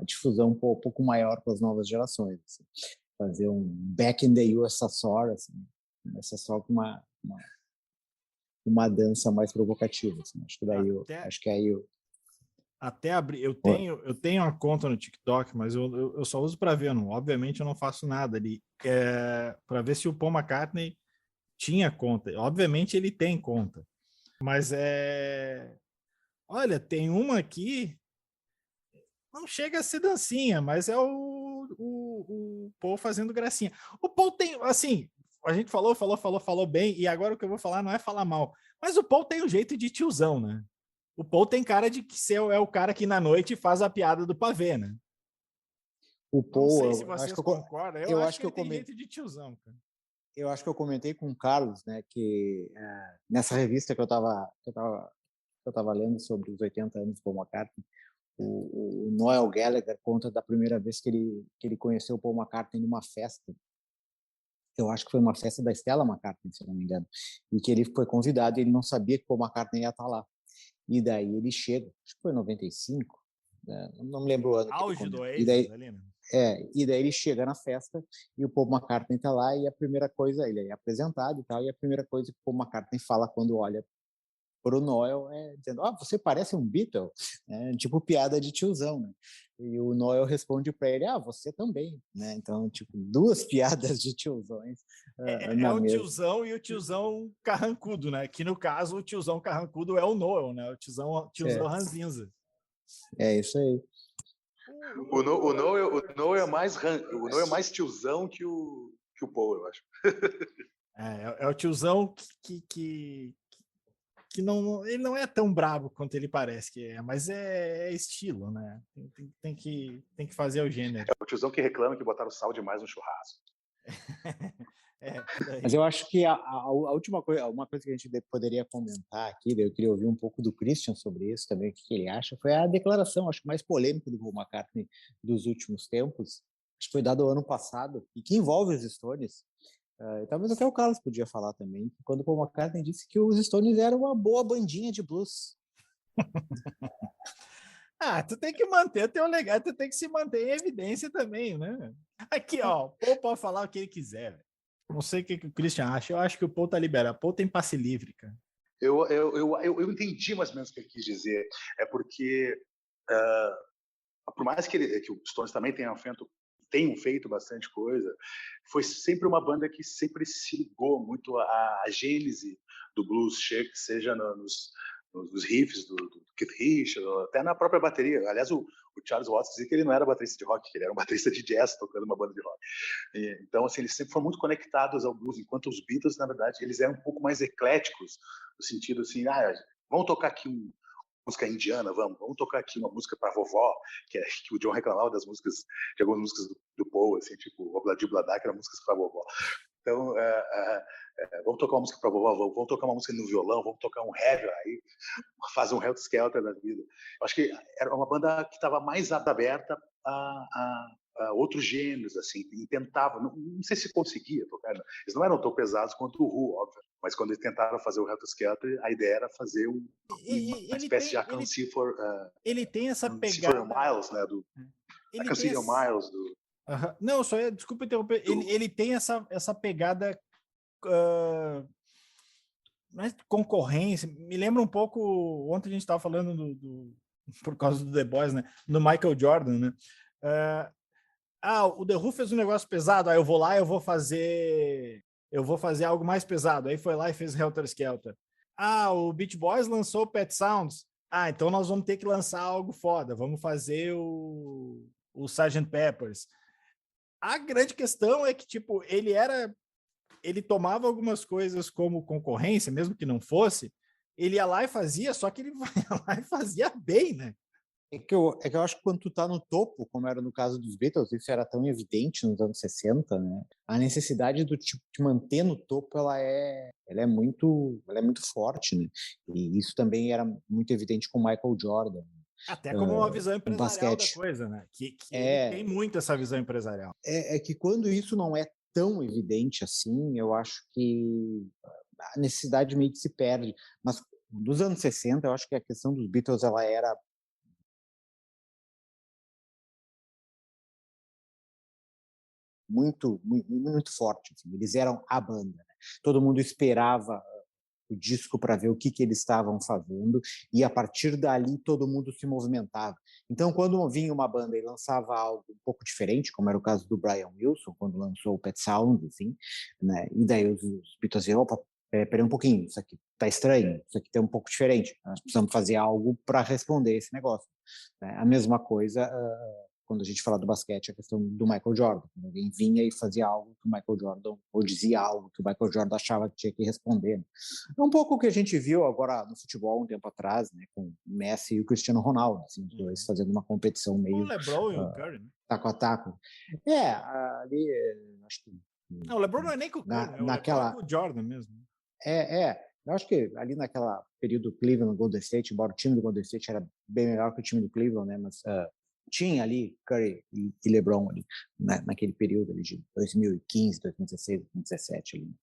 difusão um pouco maior com as novas gerações. Assim. Fazer um Back in the USSR, assim, começa só com uma dança mais provocativa. Assim. Acho que daí até abrir, eu tenho uma conta no TikTok, mas eu só uso para ver, obviamente eu não faço nada ali, para ver se o Paul McCartney tinha conta. Obviamente ele tem conta, mas olha, tem uma aqui, não chega a ser dancinha, mas é o Paul fazendo gracinha. O Paul tem, assim, a gente falou bem, e agora o que eu vou falar não é falar mal, mas o Paul tem um jeito de tiozão, né? O Paul tem cara de que é o cara que na noite faz a piada do pavê, né? O Paul, não sei se vocês concordam. Eu acho que ele tem jeito de tiozão, cara. Eu acho que eu comentei com o Carlos, né, que nessa revista que eu tava lendo sobre os 80 anos do Paul McCartney, o Noel Gallagher conta da primeira vez que ele conheceu o Paul McCartney numa festa. Eu acho que foi uma festa da Stella McCartney, se eu não me engano, e que ele foi convidado e ele não sabia que o Paul McCartney ia estar lá. E daí ele chega, acho que foi em 95, né? Não me lembro o ano. Auge do Oasis ali, né? E daí ele chega na festa e o Paul McCartney tá lá e a primeira coisa, ele é apresentado e tal, e a primeira coisa que o Paul McCartney fala quando olha pro Noel dizendo, você parece um Beatle, tipo piada de tiozão, né? E o Noel responde para ele, você também, né? Então, tipo, 2 piadas de tiozões. É o tiozão e o tiozão carrancudo, né? Que no caso o tiozão carrancudo é o Noel, né? O tiozão ranzinza. É isso aí. O Noel é mais tiozão que o Paul, eu acho. É o tiozão que não, ele não é tão brabo quanto ele parece que é, mas é estilo, né? Tem que fazer o gênero. É o tiozão que reclama que botaram sal demais no churrasco. Mas eu acho que a última coisa, uma coisa que a gente poderia comentar aqui, eu queria ouvir um pouco do Christian sobre isso também, o que ele acha, foi a declaração, acho que mais polêmica do Paul McCartney dos últimos tempos, acho que foi dado ano passado, e que envolve os Stones. Talvez até o Carlos podia falar também, quando o Paul McCartney disse que os Stones eram uma boa bandinha de blues. Tu tem que manter teu legado, tu tem que se manter em evidência também, né? Aqui, o Paul pode falar o que ele quiser. Não sei o que o Christian acha, eu acho que o Paul tá liberado. O Paul tem passe livre, cara. Eu entendi mais ou menos o que ele quis dizer. É porque, por mais que o Stones também tenham feito bastante coisa, foi sempre uma banda que sempre se ligou muito à gênese do blues, seja nos riffs do Keith Richards, até na própria bateria. Aliás, o Charles Watts dizia que ele não era baterista de rock, que ele era um baterista de jazz tocando uma banda de rock. Então, assim, eles sempre foram muito conectados ao blues, enquanto os Beatles, na verdade, eles eram um pouco mais ecléticos, no sentido assim, vamos tocar aqui música indiana, vamos tocar aqui uma música para vovó, que o John reclamava de algumas músicas do Paul, assim, tipo Obladi Bladá, que eram músicas para vovó. Então, vamos tocar uma música para vovó, vamos tocar uma música no violão, vamos tocar um heavy, aí faz um Helter Skelter da vida. Eu acho que era uma banda que estava mais aberta a outros gêneros, assim, e tentava, não sei se conseguia tocar, eles não eram tão pesados quanto o Who, óbvio, mas quando eles tentaram fazer o Helter Skelter, a ideia era fazer uma espécie de Acancy for ele tem essa pegada Miles, né, Acancy for Miles do... Não, desculpa interromper, ele tem essa pegada concorrência, me lembra um pouco, ontem a gente estava falando por causa do The Boys, né, do Michael Jordan, né, o The Who fez um negócio pesado, aí eu vou lá, eu vou fazer eu vou fazer algo mais pesado. Aí foi lá e fez Helter Skelter. Ah, o Beach Boys lançou o Pet Sounds. Ah, então nós vamos ter que lançar algo foda. Vamos fazer o Sgt. Peppers. A grande questão é que, tipo, ele tomava algumas coisas como concorrência, mesmo que não fosse, ele ia lá e fazia, só que ele ia lá e fazia bem, né? É que eu acho que quando tu tá no topo, como era no caso dos Beatles, isso era tão evidente nos anos 60, né? A necessidade do tipo de manter no topo, ela é muito forte, né? E isso também era muito evidente com Michael Jordan, Até como uma visão no empresarial da basquete. coisa, né? Que ele tem É, muito essa visão empresarial. é que quando isso não é tão evidente assim, eu acho que a necessidade meio que se perde. Mas dos anos 60, eu acho que a questão dos Beatles, ela era muito forte. Assim. Eles eram a banda. Né? Todo mundo esperava o disco para ver o que eles estavam fazendo, e a partir dali todo mundo se movimentava. Então, quando vinha uma banda e lançava algo um pouco diferente, como era o caso do Brian Wilson, quando lançou o Pet Sounds, assim, né? E daí os Beatles diziam, opa, peraí um pouquinho, isso aqui tá estranho, isso aqui tá um pouco diferente, nós precisamos fazer algo para responder esse negócio. Né? A mesma coisa quando a gente fala do basquete, a questão do Michael Jordan. Quando alguém vinha e fazia algo que o Michael Jordan, ou dizia algo que o Michael Jordan achava que tinha que responder. Né? É um pouco o que a gente viu agora no futebol um tempo atrás, né, com o Messi e o Cristiano Ronaldo, assim, os dois fazendo uma competição O meio LeBron e o Curry, né? taco a taco. Ali, acho que Não, o LeBron não é nem com o Curry, né? O LeBron é com naquela... o Jordan mesmo. Eu acho que ali naquela período Cleveland, Golden State, embora o time do Golden State era bem melhor que o time do Cleveland, né, mas tinha ali Curry e LeBron ali, né, naquele período ali de 2015, 2016, 2017 ali.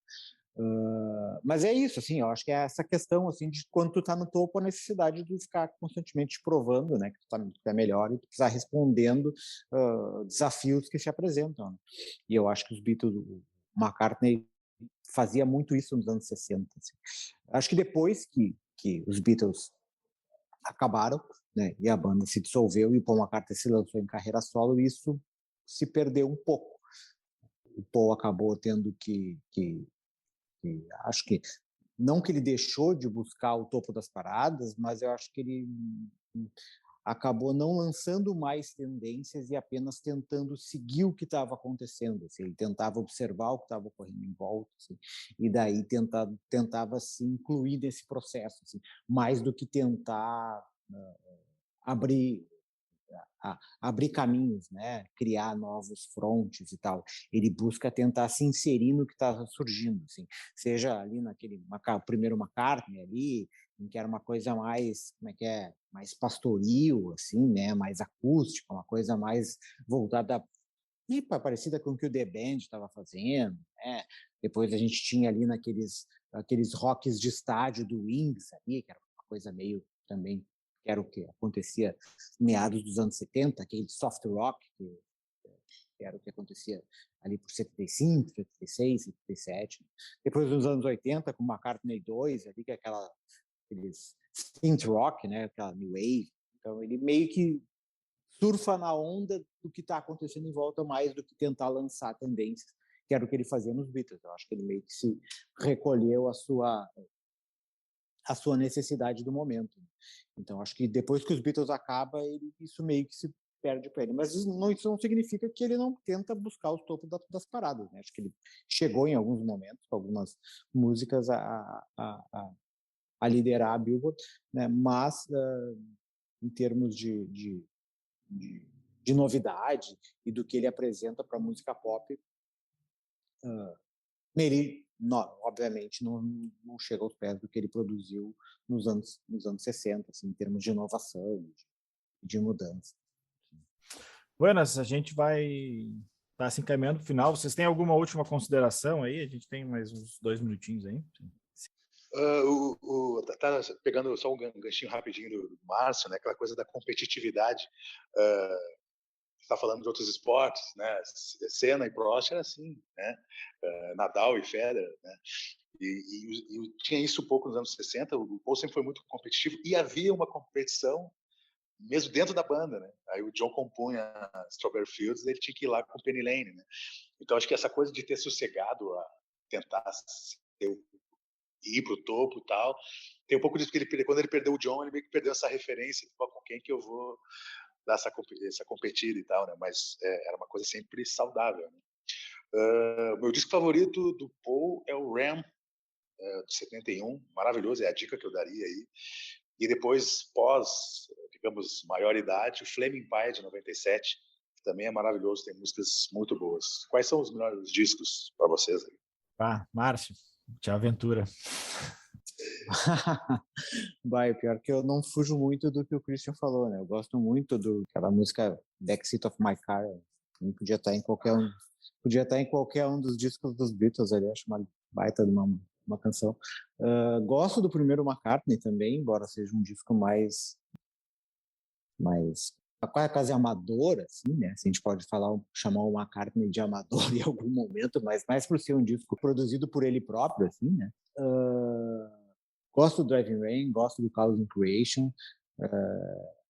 Mas é isso, assim, eu acho que é essa questão, assim, de quando tu tá no topo, a necessidade de ficar constantemente provando, né, que tu é melhor e tu precisa respondendo desafios que se apresentam. Né? E eu acho que os Beatles, o McCartney fazia muito isso nos anos 60. Assim. Acho que depois que os Beatles acabaram, né, e a banda se dissolveu e o Paul McCartney se lançou em carreira solo, isso se perdeu um pouco. O Paul acabou tendo acho que não que ele deixou de buscar o topo das paradas, mas eu acho que ele acabou não lançando mais tendências e apenas tentando seguir o que estava acontecendo. Assim, ele tentava observar o que estava ocorrendo em volta, assim, e daí tentava se incluir nesse processo, assim, mais do que tentar abrir abrir caminhos, né? Criar novos frontes e tal. Ele busca tentar se inserir no que está surgindo, assim. Seja ali naquele primeiro McCartney ali, em que era uma coisa mais, como é que é, mais pastoril, assim, né? Mais acústica, uma coisa mais voltada e parecida com o que o The Band estava fazendo, né? Depois a gente tinha ali aqueles rocks de estádio do Wings ali, que era uma coisa meio também, que era o que acontecia meados dos anos 70, aquele soft rock, que era o que acontecia ali por 75, 76, 77. Depois nos anos 80, com McCartney 2, ali, que é aqueles synth rock, né? Aquela new wave. Então ele meio que surfa na onda do que está acontecendo em volta mais do que tentar lançar tendências, que era o que ele fazia nos Beatles. Eu acho que ele meio que se recolheu a sua necessidade do momento. Então, acho que depois que os Beatles acabam, isso meio que se perde para ele. Mas isso não significa que ele não tenta buscar os topos das paradas. Né? Acho que ele chegou em alguns momentos, com algumas músicas, a liderar a Billboard, né? Mas em termos de novidade e do que ele apresenta para a música pop, ele, obviamente, não chega aos pés do que ele produziu nos anos 60, assim, em termos de inovação, de mudança. Buenas, a gente vai estar se encaminhando para o final. Vocês têm alguma última consideração aí? A gente tem mais uns 2 minutinhos aí. Tá pegando só um ganchinho rapidinho do Márcio, né? Aquela coisa da competitividade. Está falando de outros esportes, né? Senna e Prost era assim, né? Nadal e Federer, né? E tinha isso um pouco nos anos 60. O Paul sempre foi muito competitivo e havia uma competição mesmo dentro da banda, né? Aí o John compunha Strawberry Fields, ele tinha que ir lá com o Penny Lane, né? Então acho que essa coisa de ter sossegado tentar ir para o topo e tal. Tem um pouco disso, porque quando ele perdeu o John, ele meio que perdeu essa referência, com quem que eu vou dar essa competida e tal, né? Mas era uma coisa sempre saudável, né? Meu disco favorito do Paul é o Ram, de 71, maravilhoso, é a dica que eu daria aí. E depois, digamos, maioridade, o Flaming Pie, de 97, que também é maravilhoso, tem músicas muito boas. Quais são os melhores discos para vocês aí? Márcio, te aventura. Vai, pior que eu não fujo muito do que o Christian falou, né? Eu gosto muito daquela música Backseat of My Car. Podia estar em qualquer um dos discos dos Beatles ali, acho uma baita de uma canção. Gosto do primeiro McCartney também, embora seja um disco mais quase amador, assim, né? Se a gente pode chamar o McCartney de amador em algum momento, mas mais por ser um disco produzido por ele próprio, assim, né? Gosto do Driving Rain, gosto do Colors in Creation,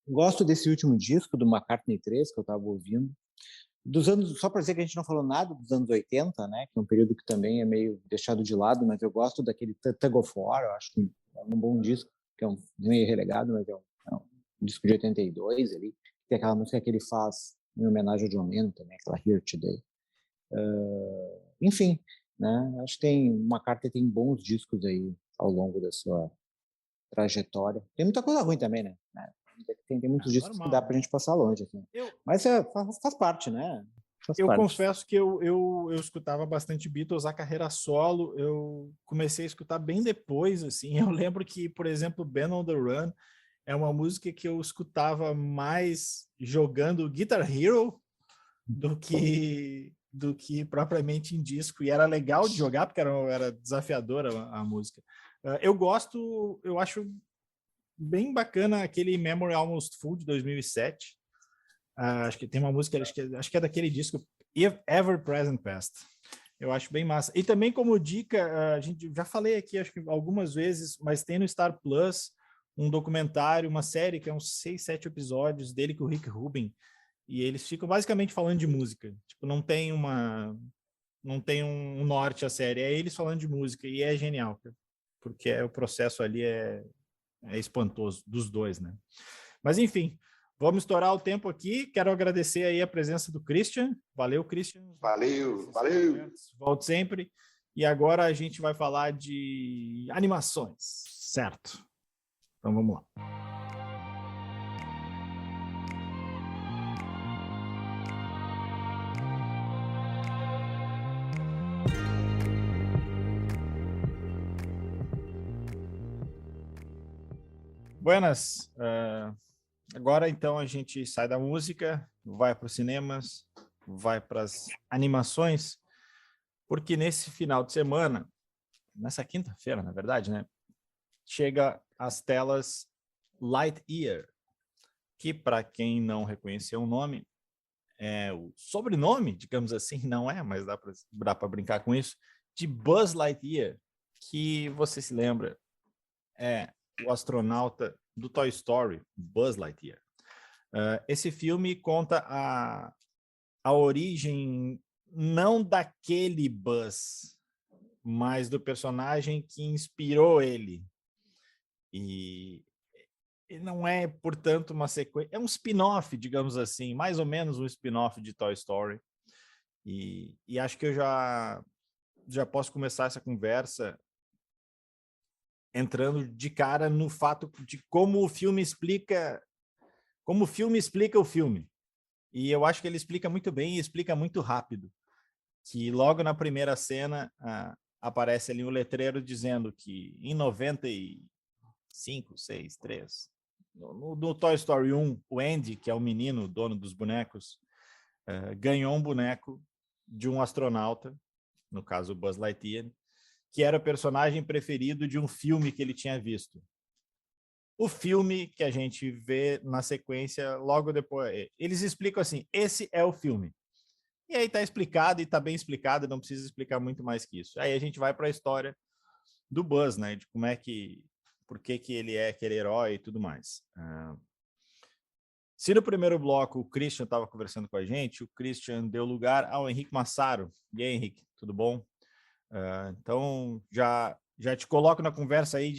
gosto desse último disco do McCartney 3 que eu estava ouvindo. Dos anos, só para dizer que a gente não falou nada dos anos 80, né? Que é um período que também é meio deixado de lado, mas eu gosto daquele Tug of War, eu acho que é um bom disco, que é meio relegado, mas é um disco de 82 ali. Tem aquela música que ele faz em homenagem ao John Lennon também, aquela Here Today. Enfim, né? Acho que uma carta tem bons discos aí ao longo da sua trajetória. Tem muita coisa ruim também, né? Tem muitos discos normal, que dá pra gente passar longe. Assim. Mas faz parte, né? Eu confesso que eu escutava bastante Beatles, a carreira solo, eu comecei a escutar bem depois, assim. Eu lembro que, por exemplo, Ben on the Run é uma música que eu escutava mais jogando Guitar Hero do que propriamente em disco, e era legal de jogar porque era desafiadora a música. Eu acho bem bacana aquele Memory Almost Full de 2007. Acho que tem uma música, acho que é daquele disco Ever Present Past. Eu acho bem massa. E também como dica, a gente já falei aqui acho que algumas vezes, mas tem no Star Plus um documentário, uma série que é uns 6, 7 episódios dele com o Rick Rubin, e eles ficam basicamente falando de música. Tipo, não tem um norte a série, é eles falando de música, e é genial, porque o processo ali é espantoso, dos dois, né? Mas enfim, vamos estourar o tempo aqui. Quero agradecer aí a presença do Christian. Valeu, Christian. Valeu. Volte sempre. E agora a gente vai falar de animações, certo? Então vamos lá. Buenas. Agora, então, a gente sai da música, vai para os cinemas, vai para as animações, porque nesse final de semana, nessa quinta-feira, na verdade, né, chega às telas Lightyear, que, para quem não reconheceu o nome, é o sobrenome, digamos assim, não é, mas dá para brincar com isso, de Buzz Lightyear, que você se lembra, é o astronauta do Toy Story, Buzz Lightyear. Esse filme conta a origem não daquele Buzz, mas do personagem que inspirou ele. E não é, portanto, uma sequência, é um spin-off, digamos assim, mais ou menos um spin-off de Toy Story. E acho que eu já posso começar essa conversa entrando de cara no fato de como o filme explica o filme. E eu acho que ele explica muito bem e explica muito rápido. Que logo na primeira cena aparece ali um letreiro dizendo que em 95, 6, 3, no Toy Story 1, o Andy, que é o menino, dono dos bonecos, ganhou um boneco de um astronauta, no caso o Buzz Lightyear, que era o personagem preferido de um filme que ele tinha visto. O filme que a gente vê na sequência, logo depois, eles explicam assim, esse é o filme. E aí tá explicado, e tá bem explicado, não precisa explicar muito mais que isso. Aí a gente vai para a história do Buzz, né, de por que ele é aquele herói e tudo mais. Se no primeiro bloco o Christian estava conversando com a gente, o Christian deu lugar ao Henrique Massaro. E aí, Henrique, tudo bom? Então, já te coloco na conversa aí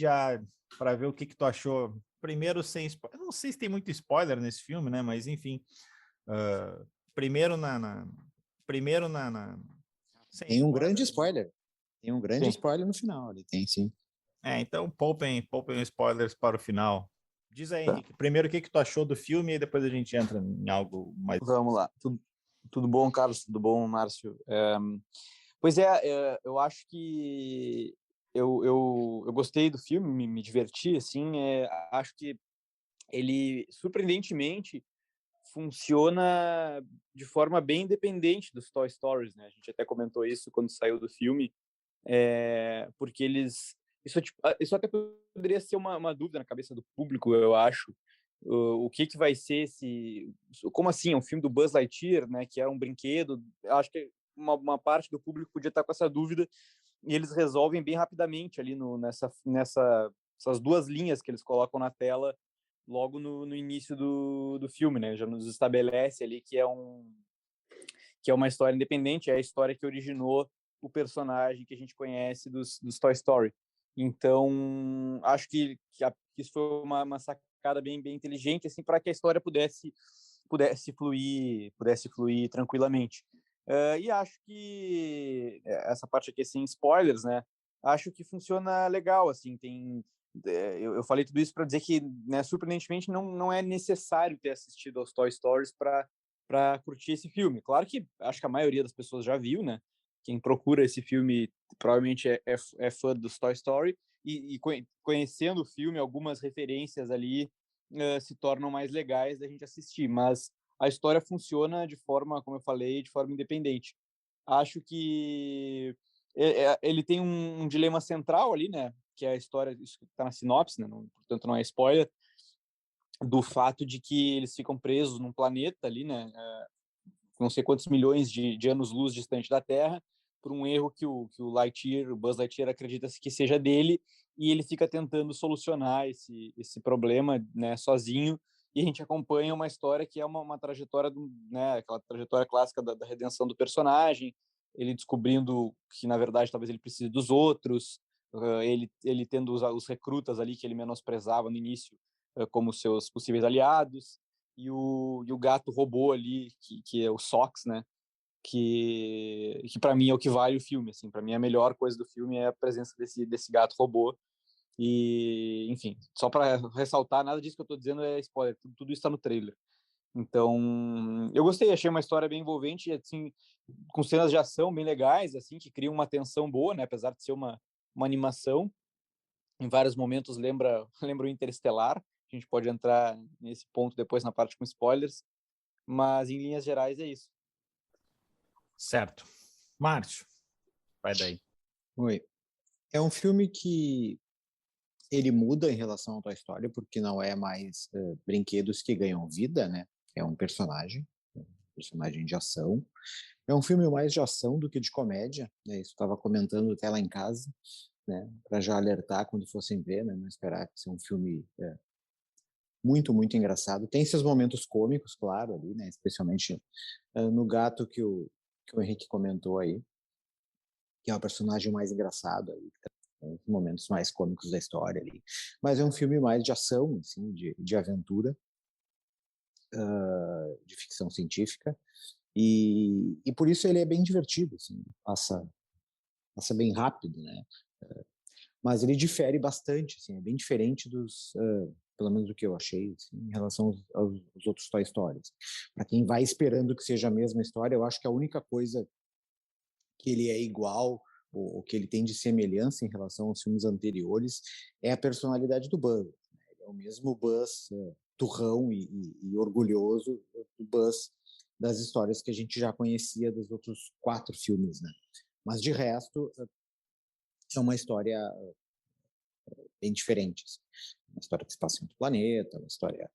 para ver o que tu achou. Primeiro, sem spoiler. Não sei se tem muito spoiler nesse filme, né? Mas, enfim. Primeiro primeiro sem Tem um grande spoiler. spoiler. Tem um grande Sim. spoiler no final, ele tem sim. Então poupem spoilers para o final. Diz aí, Tá. Henrique, primeiro o que tu achou do filme e depois a gente entra em algo mais... Vamos lá. Tudo bom, Carlos? Tudo bom, Márcio? Pois eu acho que eu gostei do filme, me diverti, assim, acho que ele, surpreendentemente, funciona de forma bem independente dos Toy Stories, né? A gente até comentou isso quando saiu do filme, porque isso até poderia ser uma dúvida na cabeça do público, eu acho. O que vai ser como assim, é um filme do Buzz Lightyear, né, que é um brinquedo? Eu acho que uma parte do público podia estar com essa dúvida, e eles resolvem bem rapidamente ali nessas duas linhas que eles colocam na tela logo no início do filme, né? Já nos estabelece ali que é uma história independente, é a história que originou o personagem que a gente conhece dos Toy Story. Então, acho que isso foi uma sacada bem inteligente, assim, para que a história pudesse fluir tranquilamente. E acho que essa parte aqui, sem spoilers, né? Acho que funciona legal, assim, eu falei tudo isso para dizer que, né, surpreendentemente, não é necessário ter assistido aos Toy Stories para curtir esse filme. Claro que acho que a maioria das pessoas já viu, né? Quem procura esse filme provavelmente é fã dos Toy Story, e conhecendo o filme, algumas referências ali se tornam mais legais da gente assistir, mas a história funciona de forma, como eu falei, de forma independente. Acho que ele tem um dilema central ali, né? Que é a história, isso que está na sinopse, né? Portanto, não é spoiler, do fato de que eles ficam presos num planeta ali, né? Não sei quantos milhões de anos-luz distante da Terra, por um erro que o Buzz Lightyear acredita que seja dele, e ele fica tentando solucionar esse problema, né, sozinho, e a gente acompanha uma história que é uma trajetória, né, aquela trajetória clássica da redenção do personagem, ele descobrindo que, na verdade, talvez ele precise dos outros, ele tendo os recrutas ali que ele menosprezava no início como seus possíveis aliados, e o gato robô ali, que é o Sox, né? Que para mim é o que vale o filme, assim, para mim a melhor coisa do filme é a presença desse gato robô. E, enfim, só para ressaltar, nada disso que eu estou dizendo é spoiler, tudo isso está no trailer. Então, eu gostei, achei uma história bem envolvente, assim, com cenas de ação bem legais, assim, que criam uma tensão boa, né, apesar de ser uma animação. Em vários momentos lembra o Interestelar. A gente pode entrar nesse ponto depois na parte com spoilers, mas em linhas gerais é isso. Certo. Márcio, vai daí. Oi. É um filme que ele muda em relação ao Toy Story, porque não é mais brinquedos que ganham vida, né? É um personagem de ação. É um filme mais de ação do que de comédia, né? Isso estava comentando até lá em casa, né? Para já alertar quando fossem ver, né? Não esperar que seja um filme muito, muito engraçado. Tem seus momentos cômicos, claro, ali, né? Especialmente no gato que o Henrique comentou aí, que é o personagem mais engraçado aí, os momentos mais cômicos da história ali. Mas é um filme mais de ação, assim, de aventura, de ficção científica, e por isso ele é bem divertido, assim, passa bem rápido, né? Mas ele difere bastante, assim, é bem diferente pelo menos do que eu achei, assim, em relação aos outros Toy Stories. Para quem vai esperando que seja a mesma história, eu acho que a única coisa que ele é igual, ou que ele tem de semelhança em relação aos filmes anteriores, é a personalidade do Buzz. Ele é o mesmo Buzz turrão e orgulhoso do Buzz das histórias que a gente já conhecia dos outros 4 filmes, né? Mas de resto, é uma história bem diferente. Assim. Uma história que se passa em outro planeta, uma história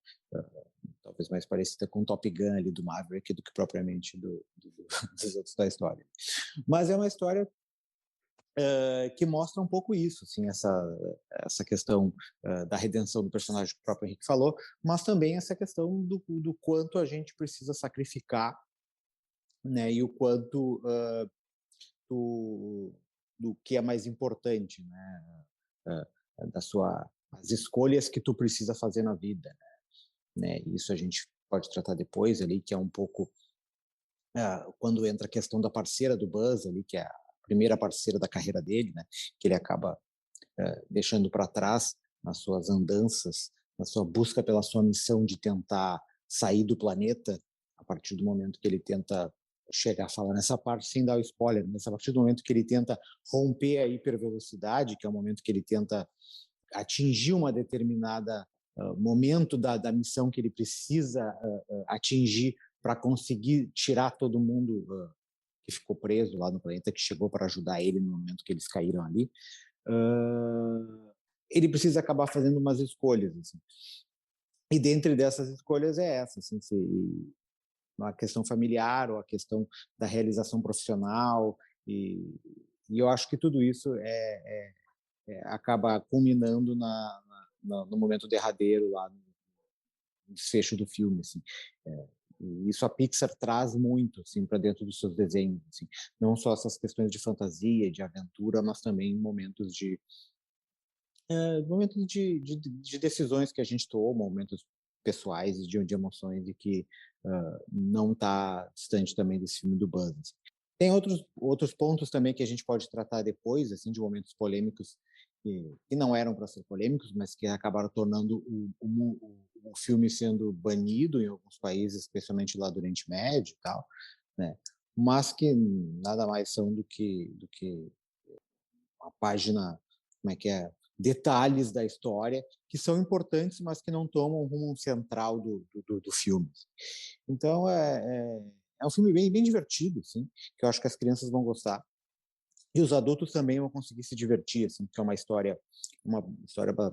talvez mais parecida com o Top Gun ali do Maverick do que propriamente dos outros da história. Mas é uma história que mostra um pouco isso, assim, essa questão da redenção do personagem que o próprio Henrique falou, mas também essa questão do quanto a gente precisa sacrificar, né, e o quanto do que é mais importante, né? As escolhas que tu precisa fazer na vida, né? Isso a gente pode tratar depois ali, que é um pouco quando entra a questão da parceira do Buzz ali, que é a primeira parceira da carreira dele, né? Que ele acaba deixando para trás nas suas andanças, na sua busca pela sua missão de tentar sair do planeta, a partir do momento que ele tenta chegar a falar nessa parte, sem dar o spoiler, mas a partir do momento que ele tenta romper a hipervelocidade, que é o momento que ele tenta atingir uma determinada momento da missão que ele precisa atingir para conseguir tirar todo mundo que ficou preso lá no planeta, que chegou para ajudar ele no momento que eles caíram ali, ele precisa acabar fazendo umas escolhas, assim. E dentre dessas escolhas é essa, assim, a questão familiar ou a questão da realização profissional, e eu acho que tudo isso acaba culminando no momento derradeiro lá no desfecho do filme, assim. E isso a Pixar traz muito, assim, para dentro dos seus desenhos, assim. Não só essas questões de fantasia, de aventura, mas também momentos de decisões que a gente toma, momentos pessoais e de emoções, e que não está distante também desse filme do Buzz, assim. Tem outros pontos também que a gente pode tratar depois, assim, de momentos polêmicos que não eram para ser polêmicos, mas que acabaram tornando o filme sendo banido em alguns países, especialmente lá do Oriente Médio e tal, né? Mas que nada mais são do que uma página, como é que é, detalhes da história que são importantes, mas que não tomam o rumo central do filme. Então é um filme bem divertido, assim, que eu acho que as crianças vão gostar. E os adultos também vão conseguir se divertir, assim, porque é uma história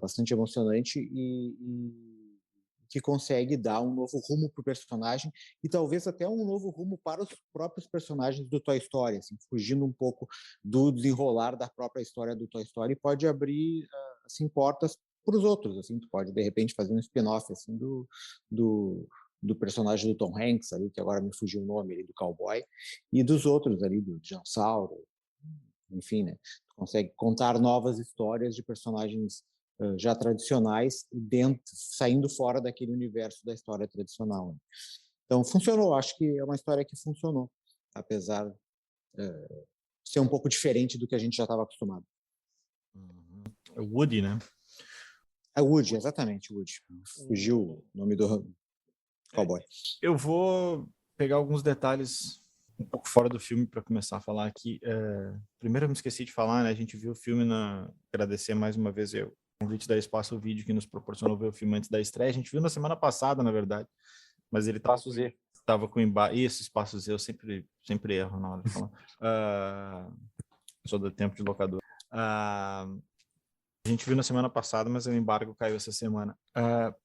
bastante emocionante e que consegue dar um novo rumo para o personagem e talvez até um novo rumo para os próprios personagens do Toy Story, assim, fugindo um pouco do desenrolar da própria história do Toy Story, pode abrir assim, portas para os outros, assim, tu pode de repente fazer um spin-off assim, do personagem do Tom Hanks ali, que agora me fugiu o nome ali, do cowboy, e dos outros ali, do Dinossauro, enfim, né? Tu consegue contar novas histórias de personagens já tradicionais, saindo fora daquele universo da história tradicional, né? Então, funcionou. Acho que é uma história que funcionou, apesar de ser um pouco diferente do que a gente já estava acostumado. O Woody, né? É Woody, exatamente, Woody. Fugiu o nome do cowboy. Eu vou pegar alguns detalhes um pouco fora do filme para começar a falar aqui. Primeiro eu me esqueci de falar, né? A gente viu o filme agradecer mais uma vez o convite da Espaço Vídeo que nos proporcionou ver o filme antes da estreia. A gente viu na semana passada, na verdade, mas ele estava com isso, Espaço Z, eu sempre erro na hora de falar. Só do tempo de locador. A gente viu na semana passada, mas o embargo caiu essa semana.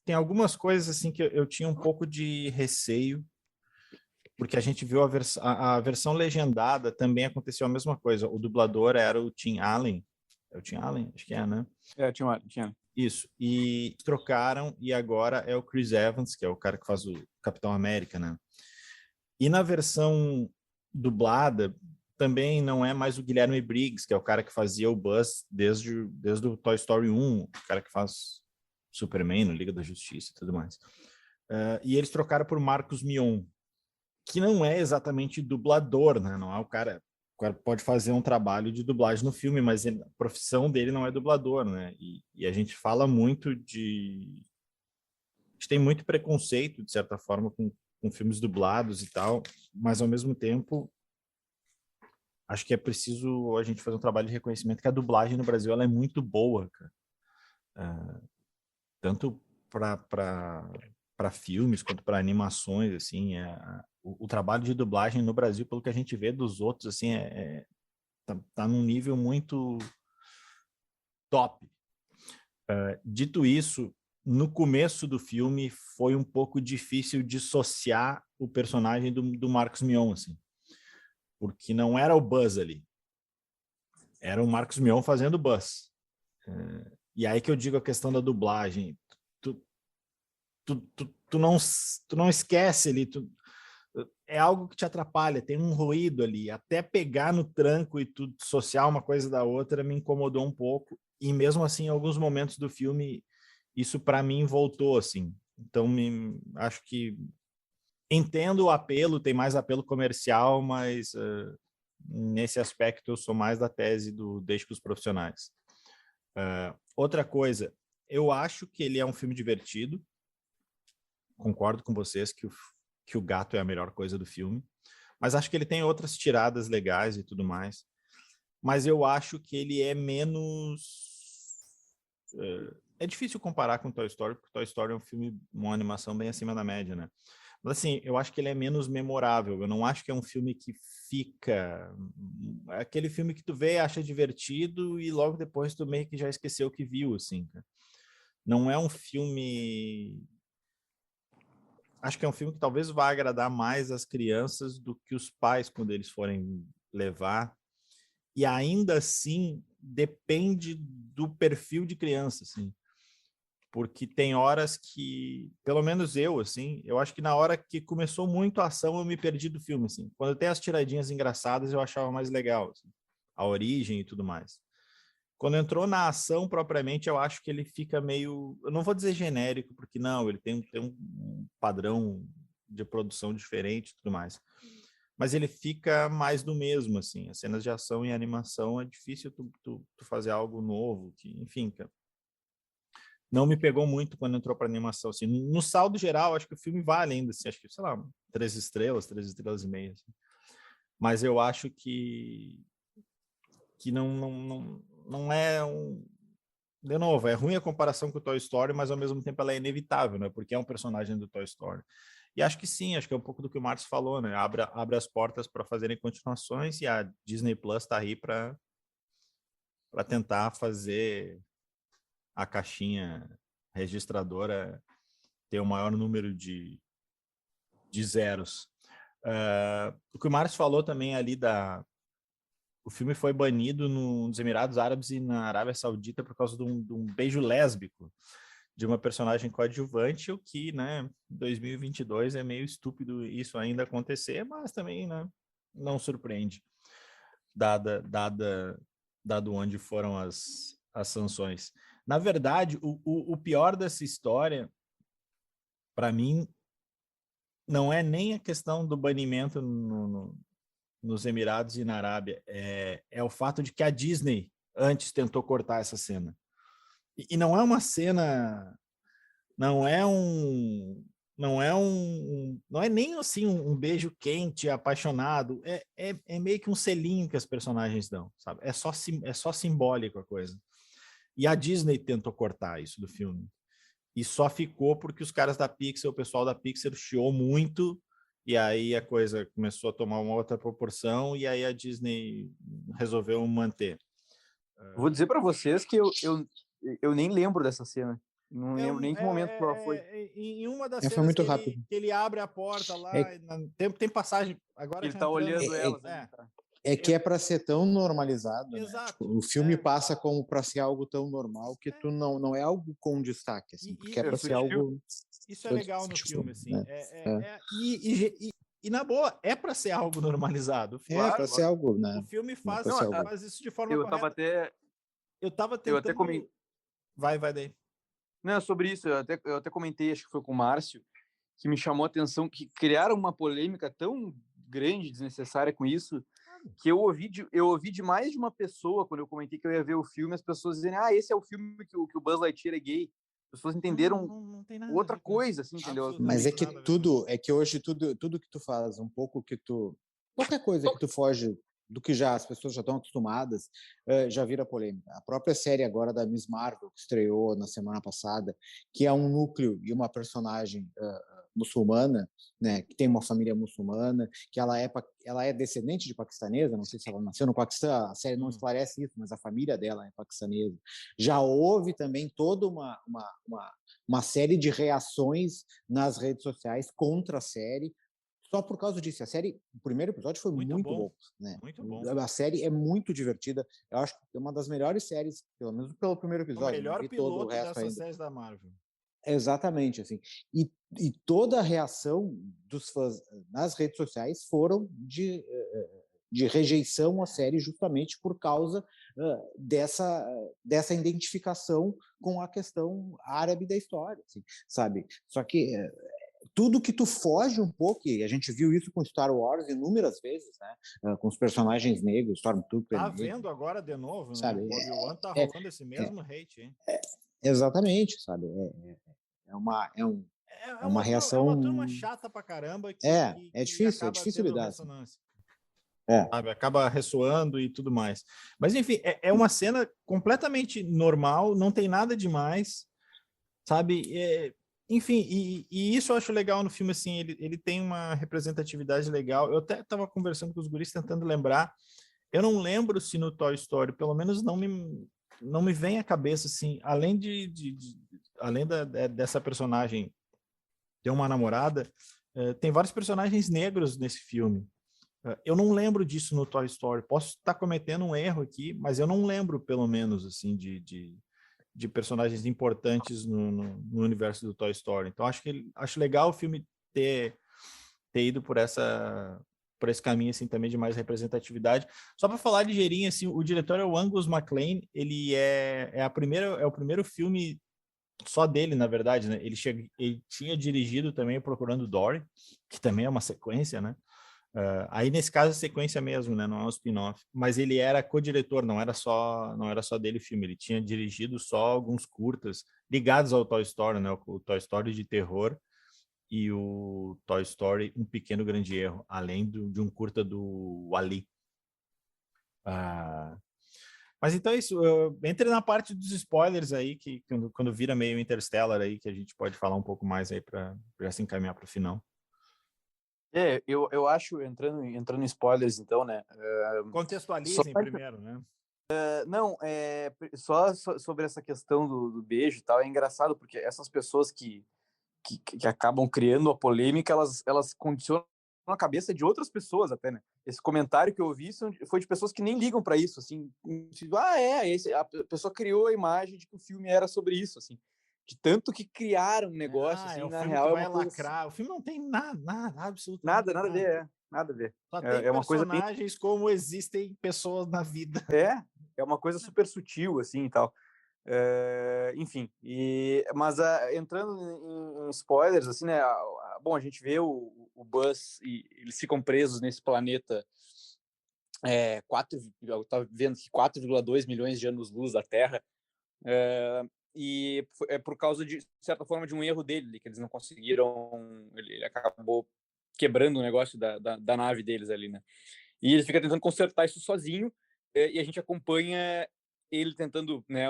Tem algumas coisas assim que eu tinha um pouco de receio, porque a gente viu a versão legendada, também aconteceu a mesma coisa. O dublador era o Tim Allen. É o Tim Allen? Acho que é, né? É, Tim Allen. Isso. E trocaram, e agora é o Chris Evans, que é o cara que faz o Capitão América, né? E na versão dublada, também não é mais o Guilherme Briggs, que é o cara que fazia o Buzz desde o Toy Story 1, o cara que faz Superman no Liga da Justiça e tudo mais. E eles trocaram por Marcos Mion, que não é exatamente dublador, né? Não é o cara pode fazer um trabalho de dublagem no filme, mas a profissão dele não é dublador, né? E a gente fala muito a gente tem muito preconceito, de certa forma, com filmes dublados e tal, mas ao mesmo tempo acho que é preciso a gente fazer um trabalho de reconhecimento que a dublagem no Brasil ela é muito boa, cara. Tanto para filmes quanto para animações, assim, o trabalho de dublagem no Brasil, pelo que a gente vê dos outros, assim, tá num nível muito top. Dito isso, no começo do filme foi um pouco difícil dissociar o personagem do Marcos Mion, assim, porque não era o Buzz ali, era o Marcos Mion fazendo o Buzz. E aí que eu digo a questão da dublagem. Tu não esquece ali, é algo que te atrapalha, tem um ruído ali. Até pegar no tranco e tudo, dissociar uma coisa da outra, me incomodou um pouco. E mesmo assim, em alguns momentos do filme, isso para mim voltou, assim. Então, acho que entendo o apelo, tem mais apelo comercial, mas nesse aspecto eu sou mais da tese do deixe para os profissionais. Outra coisa, eu acho que ele é um filme divertido. Concordo com vocês que o gato é a melhor coisa do filme, mas acho que ele tem outras tiradas legais e tudo mais. Mas eu acho que ele é menos... É difícil comparar com Toy Story, porque Toy Story é um filme, uma animação bem acima da média, né? Mas assim, eu acho que ele é menos memorável. Eu não acho que é um filme que fica... É aquele filme que tu vê, acha divertido e logo depois tu meio que já esqueceu o que viu, assim. Não é um filme... Acho que é um filme que talvez vá agradar mais as crianças do que os pais quando eles forem levar. E ainda assim, depende do perfil de criança, assim. Porque tem horas que, pelo menos eu, assim, eu acho que na hora que começou muito a ação, eu me perdi do filme, assim. Quando tem as tiradinhas engraçadas, eu achava mais legal, assim, a origem e tudo mais. Quando entrou na ação propriamente, eu acho que ele fica meio, eu não vou dizer genérico, porque não, ele tem um padrão de produção diferente e tudo mais. Mas ele fica mais do mesmo, assim. As cenas de ação e animação é difícil tu fazer algo novo, que, enfim, cara, não me pegou muito quando entrou para animação. Assim. No saldo geral, acho que o filme vale ainda, assim, acho que, sei lá, 3 estrelas e meia. Assim. Mas eu acho que não é um... De novo, é ruim a comparação com o Toy Story, mas ao mesmo tempo ela é inevitável, né? Porque é um personagem do Toy Story. E acho que sim, acho que é um pouco do que o Márcio falou, né? Abre as portas para fazerem continuações e a Disney Plus está aí para tentar fazer a caixinha registradora ter o maior número de zeros. O que o Márcio falou também ali o filme foi banido nos Emirados Árabes e na Arábia Saudita por causa de um beijo lésbico de uma personagem coadjuvante, o que, né, em 2022 é meio estúpido isso ainda acontecer, mas também, né, não surpreende, dado onde foram as sanções. Na verdade, o pior dessa história, para mim, não é nem a questão do banimento nos Emirados e na Arábia, é o fato de que a Disney antes tentou cortar essa cena. E não é uma cena, não é nem assim um beijo quente, apaixonado, é meio que um selinho que as personagens dão, sabe? É só simbólico a coisa. E a Disney tentou cortar isso do filme. E só ficou porque os caras da Pixar, o pessoal da Pixar chiou muito, e aí a coisa começou a tomar uma outra proporção, e aí a Disney resolveu manter. Vou dizer para vocês que eu nem lembro dessa cena. Não lembro nem que momento que ela foi. Em uma das Foi cenas muito que rápido. ele abre a porta lá, É, tem passagem. Agora Ele já tá entrando. olhando elas. Tá. é que é para ser tão normalizado, né? Exato. Tipo, o filme passa como para ser algo tão normal que tu não é algo com destaque, assim, porque é para ser algo. Isso é legal no tipo, filme, assim. né? E na boa, é para ser algo normalizado. É para ser algo, né? O filme faz isso de forma eu correta. tava até. Eu tava tentando. Eu até comentei. Vai daí. Não, sobre isso, eu até comentei, acho que foi com o Márcio, que me chamou a atenção que criaram uma polêmica tão grande, desnecessária com isso, que eu ouvi de mais de uma pessoa, quando eu comentei que eu ia ver o filme, as pessoas dizendo, esse é o filme que o Buzz Lightyear é gay. As pessoas entenderam não tem nada outra coisa, assim, entendeu? Mas é que hoje tudo que tu faz, qualquer coisa que tu foge do que as pessoas já estão acostumadas, já vira polêmica. A própria série agora da Miss Marvel, que estreou na semana passada, que é um núcleo e uma personagem muçulmana, né, que tem uma família muçulmana, que ela é descendente de paquistanesa, não sei se ela nasceu no Paquistão, a série não esclarece isso, mas a família dela é paquistanesa. Já houve também toda uma série de reações nas redes sociais contra a série, só por causa disso. A série, o primeiro episódio foi muito bom, né? Muito bom. A série é muito divertida. Eu acho que é uma das melhores séries, pelo menos pelo primeiro episódio. O melhor não vi piloto todo o resto dessas ainda. séries da Marvel. Exatamente, assim. E toda a reação dos fãs nas redes sociais foram de rejeição à série justamente por causa dessa identificação com a questão árabe da história, assim, sabe? Só que tudo que tu foge um pouco, e a gente viu isso com Star Wars inúmeras vezes, né? Com os personagens negros, Stormtrooper Tá negro, vendo agora de novo, né? sabe? O Obi-Wan tá É, rolando esse mesmo hate, hein? exatamente, sabe? É uma É uma turma reação. chata pra caramba É que difícil, acaba tendo lidar, assim. ressonância. É. Sabe? Acaba ressoando e tudo mais. Mas, enfim, é uma cena completamente normal, não tem nada demais, sabe? Enfim, e isso eu acho legal no filme, assim, ele tem uma representatividade legal. Eu até estava conversando com os guris, tentando lembrar. Eu não lembro se no Toy Story, pelo menos não me vem à cabeça, assim, além além dessa personagem ter uma namorada, tem vários personagens negros nesse filme. Eu não lembro disso no Toy Story. Posso estar cometendo um erro aqui, mas eu não lembro, pelo menos, assim, de personagens importantes no universo do Toy Story. Então, acho legal o filme ter ido por esse caminho, assim, também de mais representatividade. Só para falar ligeirinho, assim, o diretor é o Angus MacLane. Ele é o primeiro filme só dele, na verdade, né? Ele tinha dirigido também Procurando Dory, que também é uma sequência, né? Aí nesse caso é sequência mesmo, né? Não é um spin-off. Mas ele era co-diretor, não era só dele o filme. Ele tinha dirigido só alguns curtas ligados ao Toy Story, né? O Toy Story de terror e o Toy Story Um Pequeno Grande Erro, além de um curta do Wall-E. Mas então é isso. Entre na parte dos spoilers aí, que quando vira meio Interstellar aí, que a gente pode falar um pouco mais aí para se encaminhar para o final. Eu acho, entrando em spoilers, então, né? Contextualizem primeiro, né? Não, só sobre essa questão do beijo e tal, é engraçado, porque essas pessoas que acabam criando a polêmica, elas condicionam a cabeça de outras pessoas até, né? Esse comentário que eu vi foi de pessoas que nem ligam para isso, assim, a pessoa criou a imagem de que o filme era sobre isso, assim, de tanto que criaram um negócio, assim, É o na filme real que é vai uma coisa lacrar. assim, O filme não tem nada, absolutamente nada a ver, nada a ver. Só tem Uma coisa bem... personagens como existem pessoas na vida. É uma coisa super sutil, assim, e tal. Enfim, mas entrando em spoilers, assim, né? Bom, a gente vê o Buzz e eles ficam presos nesse planeta. Eu estava vendo que 4,2 milhões de anos-luz da Terra. E é por causa de certa forma de um erro dele, que eles não conseguiram. Ele acabou quebrando o negócio da nave deles ali, né? E ele fica tentando consertar isso sozinho, e a gente acompanha ele tentando, né,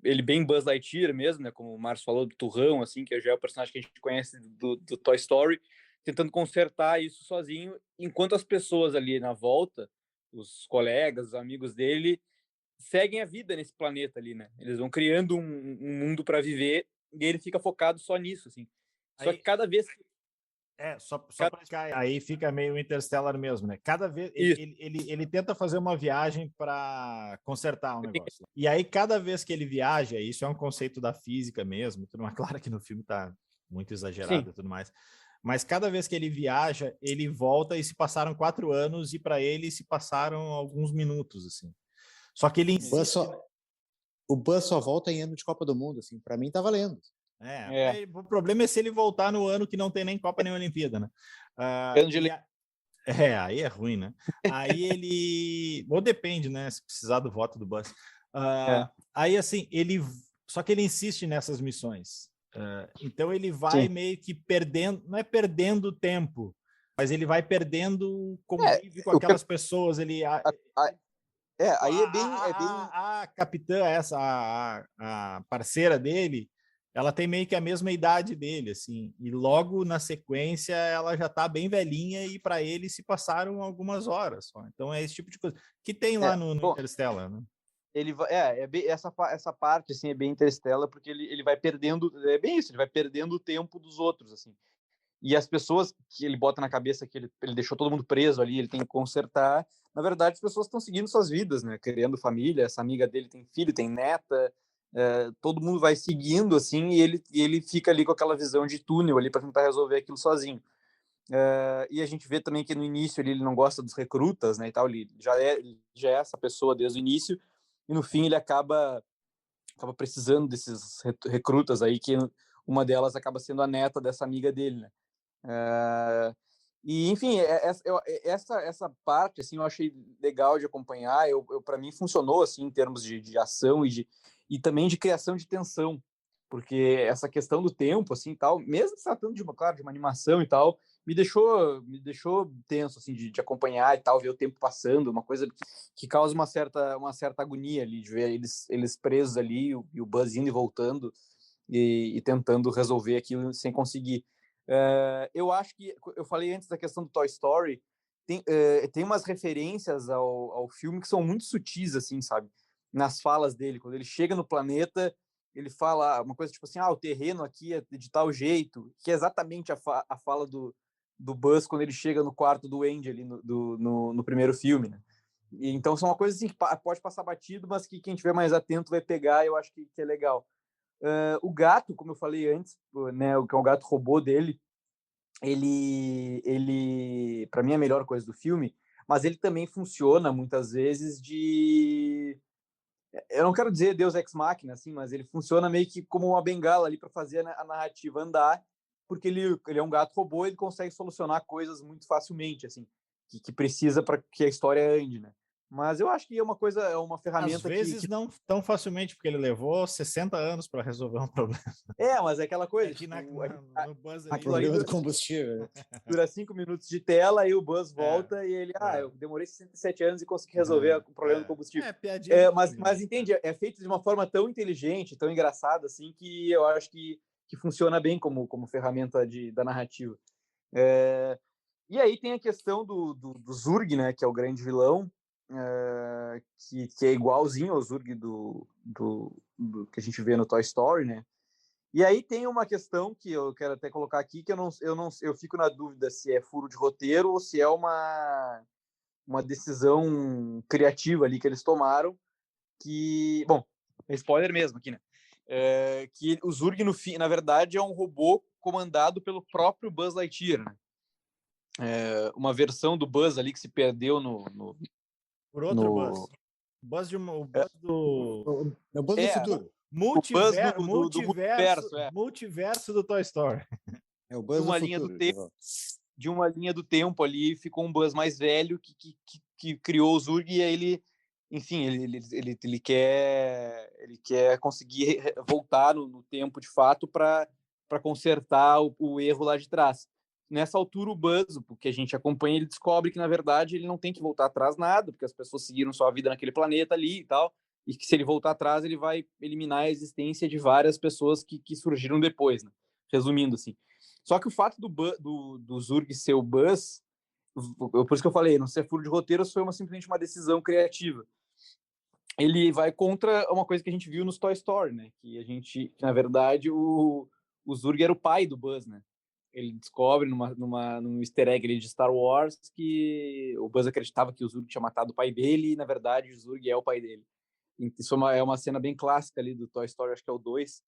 ele bem Buzz Lightyear mesmo, né, como o Márcio falou, do Turrão, assim, que já é o personagem que a gente conhece do Toy Story, tentando consertar isso sozinho, enquanto as pessoas ali na volta, os colegas, os amigos dele, seguem a vida nesse planeta ali, né? Eles vão criando um mundo para viver e ele fica focado só nisso, assim. Só que cada vez que... Só para ficar aí fica meio Interstellar mesmo, né? Cada vez ele tenta fazer uma viagem para consertar um negócio. E aí, cada vez que ele viaja, isso é um conceito da física mesmo, tudo mais. Claro que no filme tá muito exagerado e tudo mais. Mas cada vez que ele viaja, ele volta e se passaram 4 anos, e para ele se passaram alguns minutos, assim. Só que ele insiste... O Buzz só volta em ano de Copa do Mundo, assim, para mim tá valendo. O problema é se ele voltar no ano que não tem nem Copa nem Olimpíada, né? Aí é ruim, né? Aí ele... Ou depende, né? Se precisar do voto do Buzz. Aí, assim, só que ele insiste nessas missões. Então ele vai meio que perdendo... Não é perdendo tempo, mas ele vai perdendo convívio com aquelas pessoas. Ele... aí é bem... A capitã, a parceira dele, ela tem meio que a mesma idade dele, assim, e logo na sequência ela já tá bem velhinha, e para ele se passaram algumas horas só. Então é esse tipo de coisa que tem lá no Interstellar, né? Ele vai, essa parte assim é bem Interstellar, porque ele vai perdendo, é bem isso, ele vai perdendo o tempo dos outros, assim. E as pessoas que ele bota na cabeça que ele deixou todo mundo preso ali, ele tem que consertar, na verdade as pessoas estão seguindo suas vidas, né, criando família. Essa amiga dele tem filho, tem neta, todo mundo vai seguindo, assim, e ele fica ali com aquela visão de túnel ali para tentar resolver aquilo sozinho. E a gente vê também que no início ele não gosta dos recrutas, né, e tal, ele já é essa pessoa desde o início, e no fim ele acaba precisando desses recrutas aí, que uma delas acaba sendo a neta dessa amiga dele, né. E, enfim, essa parte, assim, eu achei legal de acompanhar, para mim funcionou, assim, em termos de ação e também de criação de tensão, porque essa questão do tempo, assim, tal, mesmo se tratando claro, de uma animação e tal, me deixou tenso, assim, de acompanhar e tal, ver o tempo passando, uma coisa que causa uma certa agonia ali, de ver eles presos ali, e o Buzz indo e voltando, e tentando resolver aquilo sem conseguir. Eu acho que eu falei antes da questão do Toy Story, tem umas referências ao filme que são muito sutis, assim, sabe? Nas falas dele, quando ele chega no planeta, ele fala uma coisa tipo assim: o terreno aqui é de tal jeito, que é exatamente a fala do Buzz quando ele chega no quarto do Andy ali no primeiro filme, né? E, então são uma coisa assim que pode passar batido, mas que quem tiver mais atento vai pegar, e eu acho que é legal. O gato, como eu falei antes, né, que é o gato robô dele, ele para mim é a melhor coisa do filme, mas ele também funciona muitas vezes eu não quero dizer Deus Ex Machina, assim, mas ele funciona meio que como uma bengala ali para fazer a narrativa andar, porque ele é um gato robô, ele consegue solucionar coisas muito facilmente, assim, que precisa para que a história ande, né? Mas eu acho que é uma Às ferramenta vezes não tão facilmente, porque ele levou 60 anos para resolver um problema. mas é aquela coisa, Aqui tipo, no Buzz ali. aquilo ali Problema do combustível. dura 5 minutos de tela, aí o Buzz É, volta e ele, é, eu demorei 67 anos e consegui resolver o problema do combustível. piadinha de filme, Mas né? entende, é feito de uma forma tão inteligente, tão engraçada, assim, que eu acho que funciona bem como ferramenta da narrativa. E aí tem a questão do Zurg, né, que é o grande vilão, que é igualzinho ao Zurg do que a gente vê no Toy Story, né? E aí tem uma questão que eu quero até colocar aqui, que eu fico na dúvida se é furo de roteiro ou se é uma decisão criativa ali que eles tomaram, bom, é spoiler mesmo aqui, né? Que o Zurg, no fim, na verdade, é um robô comandado pelo próprio Buzz Lightyear, né? Uma versão do Buzz ali que se perdeu Por outro no... Buzz. O Buzz do. É o Buzz do É, futuro. o Buzz do multiverso, Multiverso do Toy Story. É o de Buzz do uma linha do futuro. tempo, ali, ficou um Buzz mais velho que criou o Zurg, e aí ele, enfim, ele quer conseguir voltar no tempo de fato para consertar o erro lá de trás. Nessa altura, o Buzz, o que a gente acompanha, ele descobre que, na verdade, ele não tem que voltar atrás nada, porque as pessoas seguiram sua vida naquele planeta ali e tal, e que se ele voltar atrás, ele vai eliminar a existência de várias pessoas que surgiram depois, né? Resumindo, assim. Só que o fato do Zurg ser o Buzz, por isso que eu falei, não ser furo de roteiro, foi simplesmente uma decisão criativa. Ele vai contra uma coisa que a gente viu nos Toy Story, né? Que na verdade, o Zurg era o pai do Buzz, né? Ele descobre num easter egg ali de Star Wars que o Buzz acreditava que o Zurg tinha matado o pai dele, e na verdade o Zurg é o pai dele. Isso é uma cena bem clássica ali do Toy Story, acho que é o 2.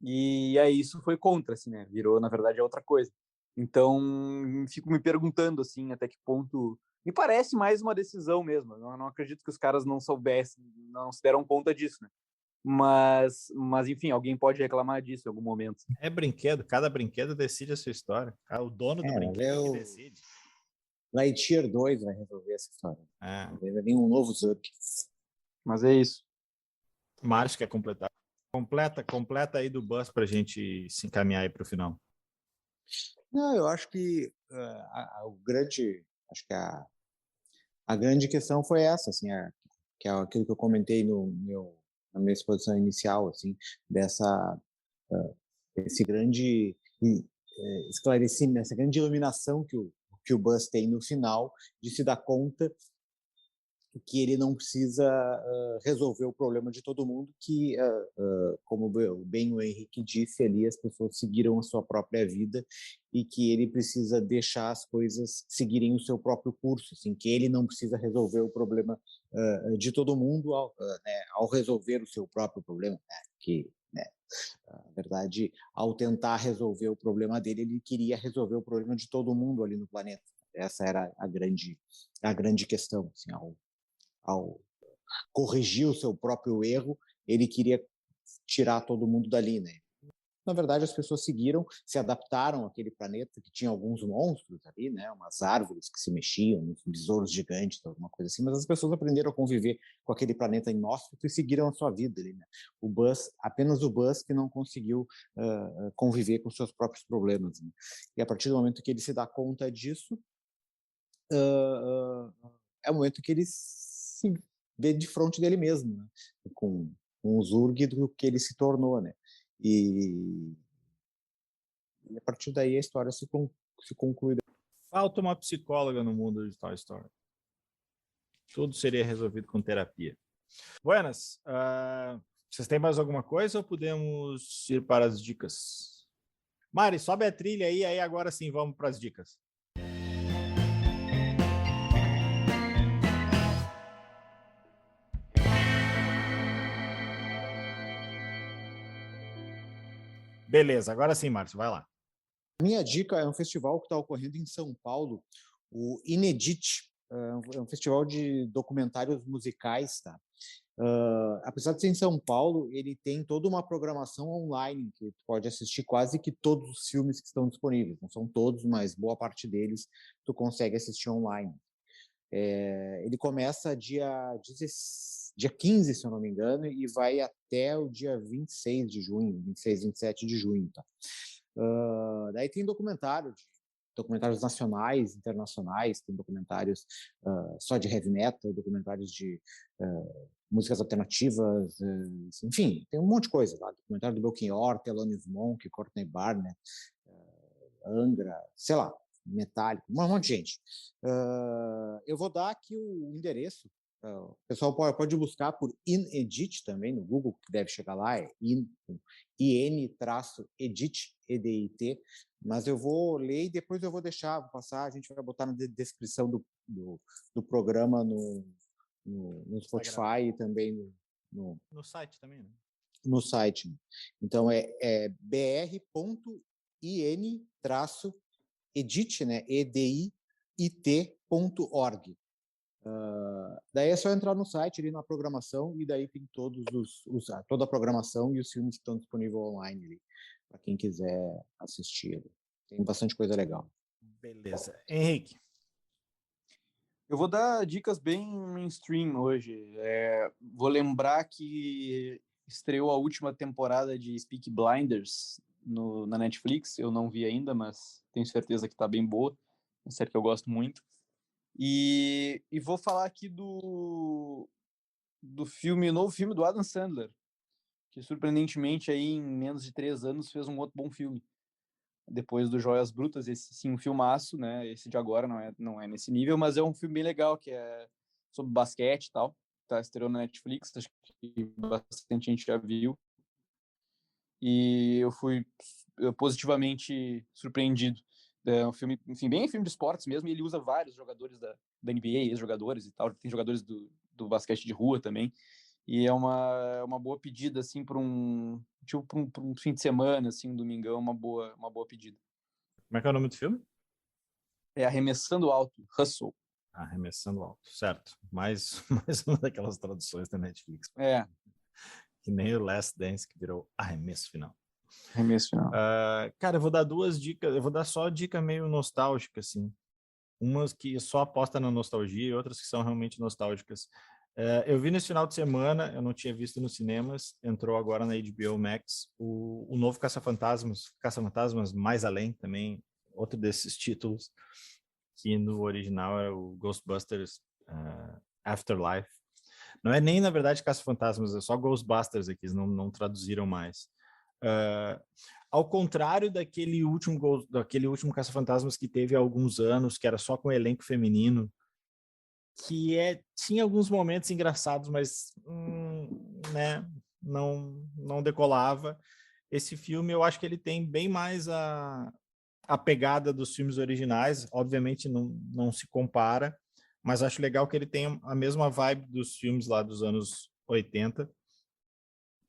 E aí isso foi contra, assim, né? Virou, na verdade, outra coisa. Então, fico me perguntando, assim, até que ponto... Me parece mais uma decisão mesmo. Eu não acredito que os caras não soubessem, não se deram conta disso, né? Mas, enfim, alguém pode reclamar disso em algum momento. É brinquedo, cada brinquedo decide a sua história. O dono do brinquedo é que decide. Lightyear 2 vai resolver essa história. Vai vir um novo Zurg. Mas é isso. Márcio quer completar. Completa aí do Buzz pra gente se encaminhar aí pro final. Não, eu acho que acho que a grande questão foi essa, assim, que é aquilo que eu comentei na minha exposição inicial, assim, esse grande esclarecimento, essa grande iluminação que o Buzz tem no final, de se dar conta que ele não precisa resolver o problema de todo mundo, que, como bem o Henrique disse ali, as pessoas seguiram a sua própria vida e que ele precisa deixar as coisas seguirem o seu próprio curso, assim, que ele não precisa resolver o problema de todo mundo ao resolver o seu próprio problema, né? Que, né, na verdade, ao tentar resolver o problema dele, ele queria resolver o problema de todo mundo ali no planeta. Essa era a grande questão, assim, ao corrigir o seu próprio erro, ele queria tirar todo mundo dali, né? Na verdade, as pessoas seguiram, se adaptaram àquele planeta que tinha alguns monstros ali, né? Umas árvores que se mexiam, uns besouros gigantes, alguma coisa assim, mas as pessoas aprenderam a conviver com aquele planeta inóspito e seguiram a sua vida ali, né? Apenas o Buzz que não conseguiu conviver com seus próprios problemas, né? E a partir do momento que ele se dá conta disso, é o momento que ele se vê de frente dele mesmo, né? com o Zurg do que ele se tornou, né? E a partir daí a história se conclui. Falta uma psicóloga no mundo de Toy Story. Tudo seria resolvido com terapia. Buenas, vocês têm mais alguma coisa ou podemos ir para as dicas? Mari, sobe a trilha aí agora sim vamos para as dicas. Beleza, agora sim, Márcio, vai lá. Minha dica é um festival que está ocorrendo em São Paulo, o Inedit. É um festival de documentários musicais, tá? Apesar de ser em São Paulo, ele tem toda uma programação online que tu pode assistir quase que todos os filmes que estão disponíveis. Não são todos, mas boa parte deles tu consegue assistir online. Ele começa dia 15, se eu não me engano, e vai até o dia 26 de junho, 26, 27 de junho, tá? Daí tem documentários nacionais, internacionais, tem documentários só de heavy metal, documentários de músicas alternativas, enfim, tem um monte de coisa lá. Documentário do Belchior, Thelonious Monk, Courtney Barnett, Angra, sei lá, Metallica, um monte de gente. Eu vou dar aqui o endereço. O pessoal pode buscar por Inedit também no Google, que deve chegar lá, é in-edit, EDIT, mas eu vou ler e depois eu vou passar, a gente vai botar na descrição do programa no Spotify e também no site também, né? No site. Então é br.in-edit, né? edit.org. Daí é só entrar no site, ali na programação, e daí tem toda a programação e os filmes que estão disponíveis online ali, para quem quiser assistir. Tem bastante coisa legal. Beleza. Henrique. Eu vou dar dicas bem mainstream hoje. Vou lembrar que estreou a última temporada de Peaky Blinders na Netflix. Eu não vi ainda, mas tenho certeza que está bem boa. É uma série que eu gosto muito. E vou falar aqui do novo filme do Adam Sandler, que surpreendentemente aí em menos de 3 anos fez um outro bom filme. Depois do Joias Brutas, esse sim, um filmaço, né? Esse de agora não é nesse nível, mas é um filme bem legal, que é sobre basquete e tal. Tá estreando na Netflix, acho que bastante gente já viu. E eu fui positivamente surpreendido. É um filme, enfim, bem filme de esportes mesmo, e ele usa vários jogadores da NBA, ex-jogadores e tal. Tem jogadores do basquete de rua também. E é uma boa pedida, assim, para um fim de semana, assim, um domingão, uma boa pedida. Como é que é o nome do filme? É Arremessando Alto, Hustle. Arremessando Alto, certo. Mais uma daquelas traduções da Netflix. Que nem o Last Dance, que virou Arremesso Final. Arremesso Final. Cara, eu vou dar 2 dicas, eu vou dar só dica meio nostálgica, assim. Umas que só aposta na nostalgia e outras que são realmente nostálgicas. Eu vi nesse final de semana, eu não tinha visto nos cinemas, entrou agora na HBO Max, o novo Caça-Fantasmas Mais Além também, outro desses títulos, que no original era o Ghostbusters Afterlife. Não é nem, na verdade, Caça-Fantasmas, é só Ghostbusters aqui, eles não traduziram mais. Ao contrário daquele último Caça-Fantasmas que teve há alguns anos, que era só com elenco feminino, tinha alguns momentos engraçados, mas né, não decolava. Esse filme, eu acho que ele tem bem mais a pegada dos filmes originais, obviamente não se compara, mas acho legal que ele tem a mesma vibe dos filmes lá dos anos 80.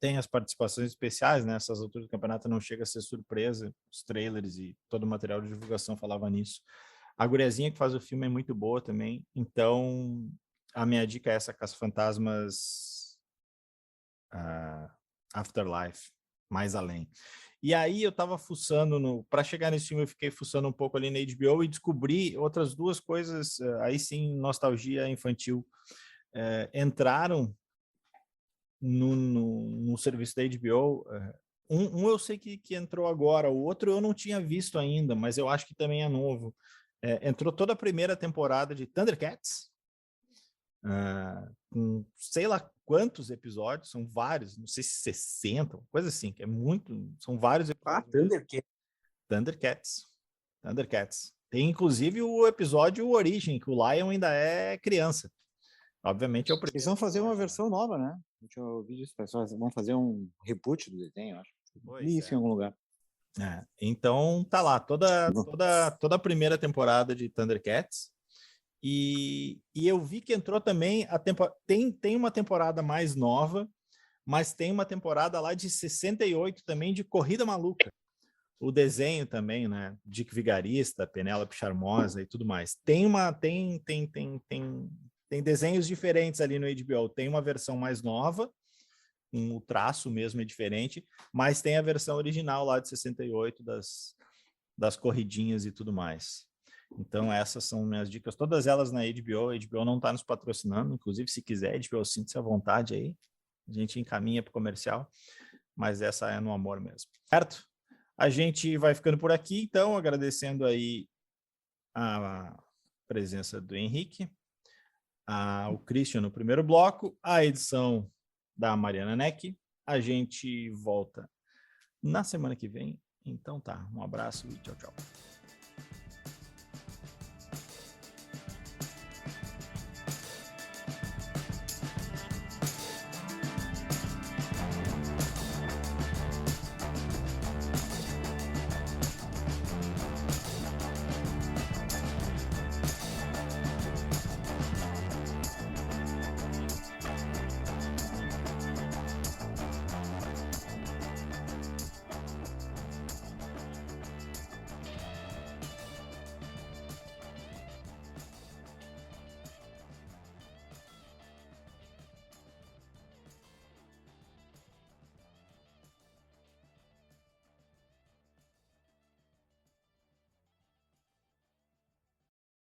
Tem as participações especiais, né? Essas alturas do campeonato não chega a ser surpresa, os trailers e todo o material de divulgação falava nisso. A guriazinha que faz o filme é muito boa também, então a minha dica é essa, Caça-Fantasmas Afterlife, Mais Além. E aí eu tava fuçando, para chegar nesse filme eu fiquei fuçando um pouco ali na HBO e descobri outras duas coisas, aí sim, nostalgia infantil, entraram no serviço da HBO. Um eu sei que entrou agora, o outro eu não tinha visto ainda, mas eu acho que também é novo. Entrou toda a primeira temporada de Thundercats, com sei lá quantos episódios, são vários, não sei se 60, coisa assim, que é muito, são vários episódios. Thundercats. Tem inclusive o episódio Origem, que o Lion ainda é criança. Obviamente é o primeiro. Eles vão fazer uma versão nova, né? Deixa eu ouvir isso, pessoal. Vão fazer um reboot do desenho, acho. Li isso em algum lugar. Então tá lá, toda a primeira temporada de Thundercats. E eu vi que entrou também tem uma temporada mais nova, mas tem uma temporada lá de 68 também de Corrida Maluca. O desenho também, né? Dick Vigarista, Penélope Charmosa e tudo mais. Tem desenhos diferentes ali no HBO. Tem uma versão mais nova, o traço mesmo é diferente, mas tem a versão original lá de 68 das corridinhas e tudo mais. Então essas são minhas dicas, todas elas na HBO. A HBO não está nos patrocinando, inclusive se quiser, HBO, sinta-se à vontade aí, a gente encaminha para o comercial, mas essa é no amor mesmo, certo? A gente vai ficando por aqui, então, agradecendo aí a presença do Henrique, o Christian no primeiro bloco, a edição da Mariana Neck. A gente volta na semana que vem. Então tá, um abraço e tchau, tchau.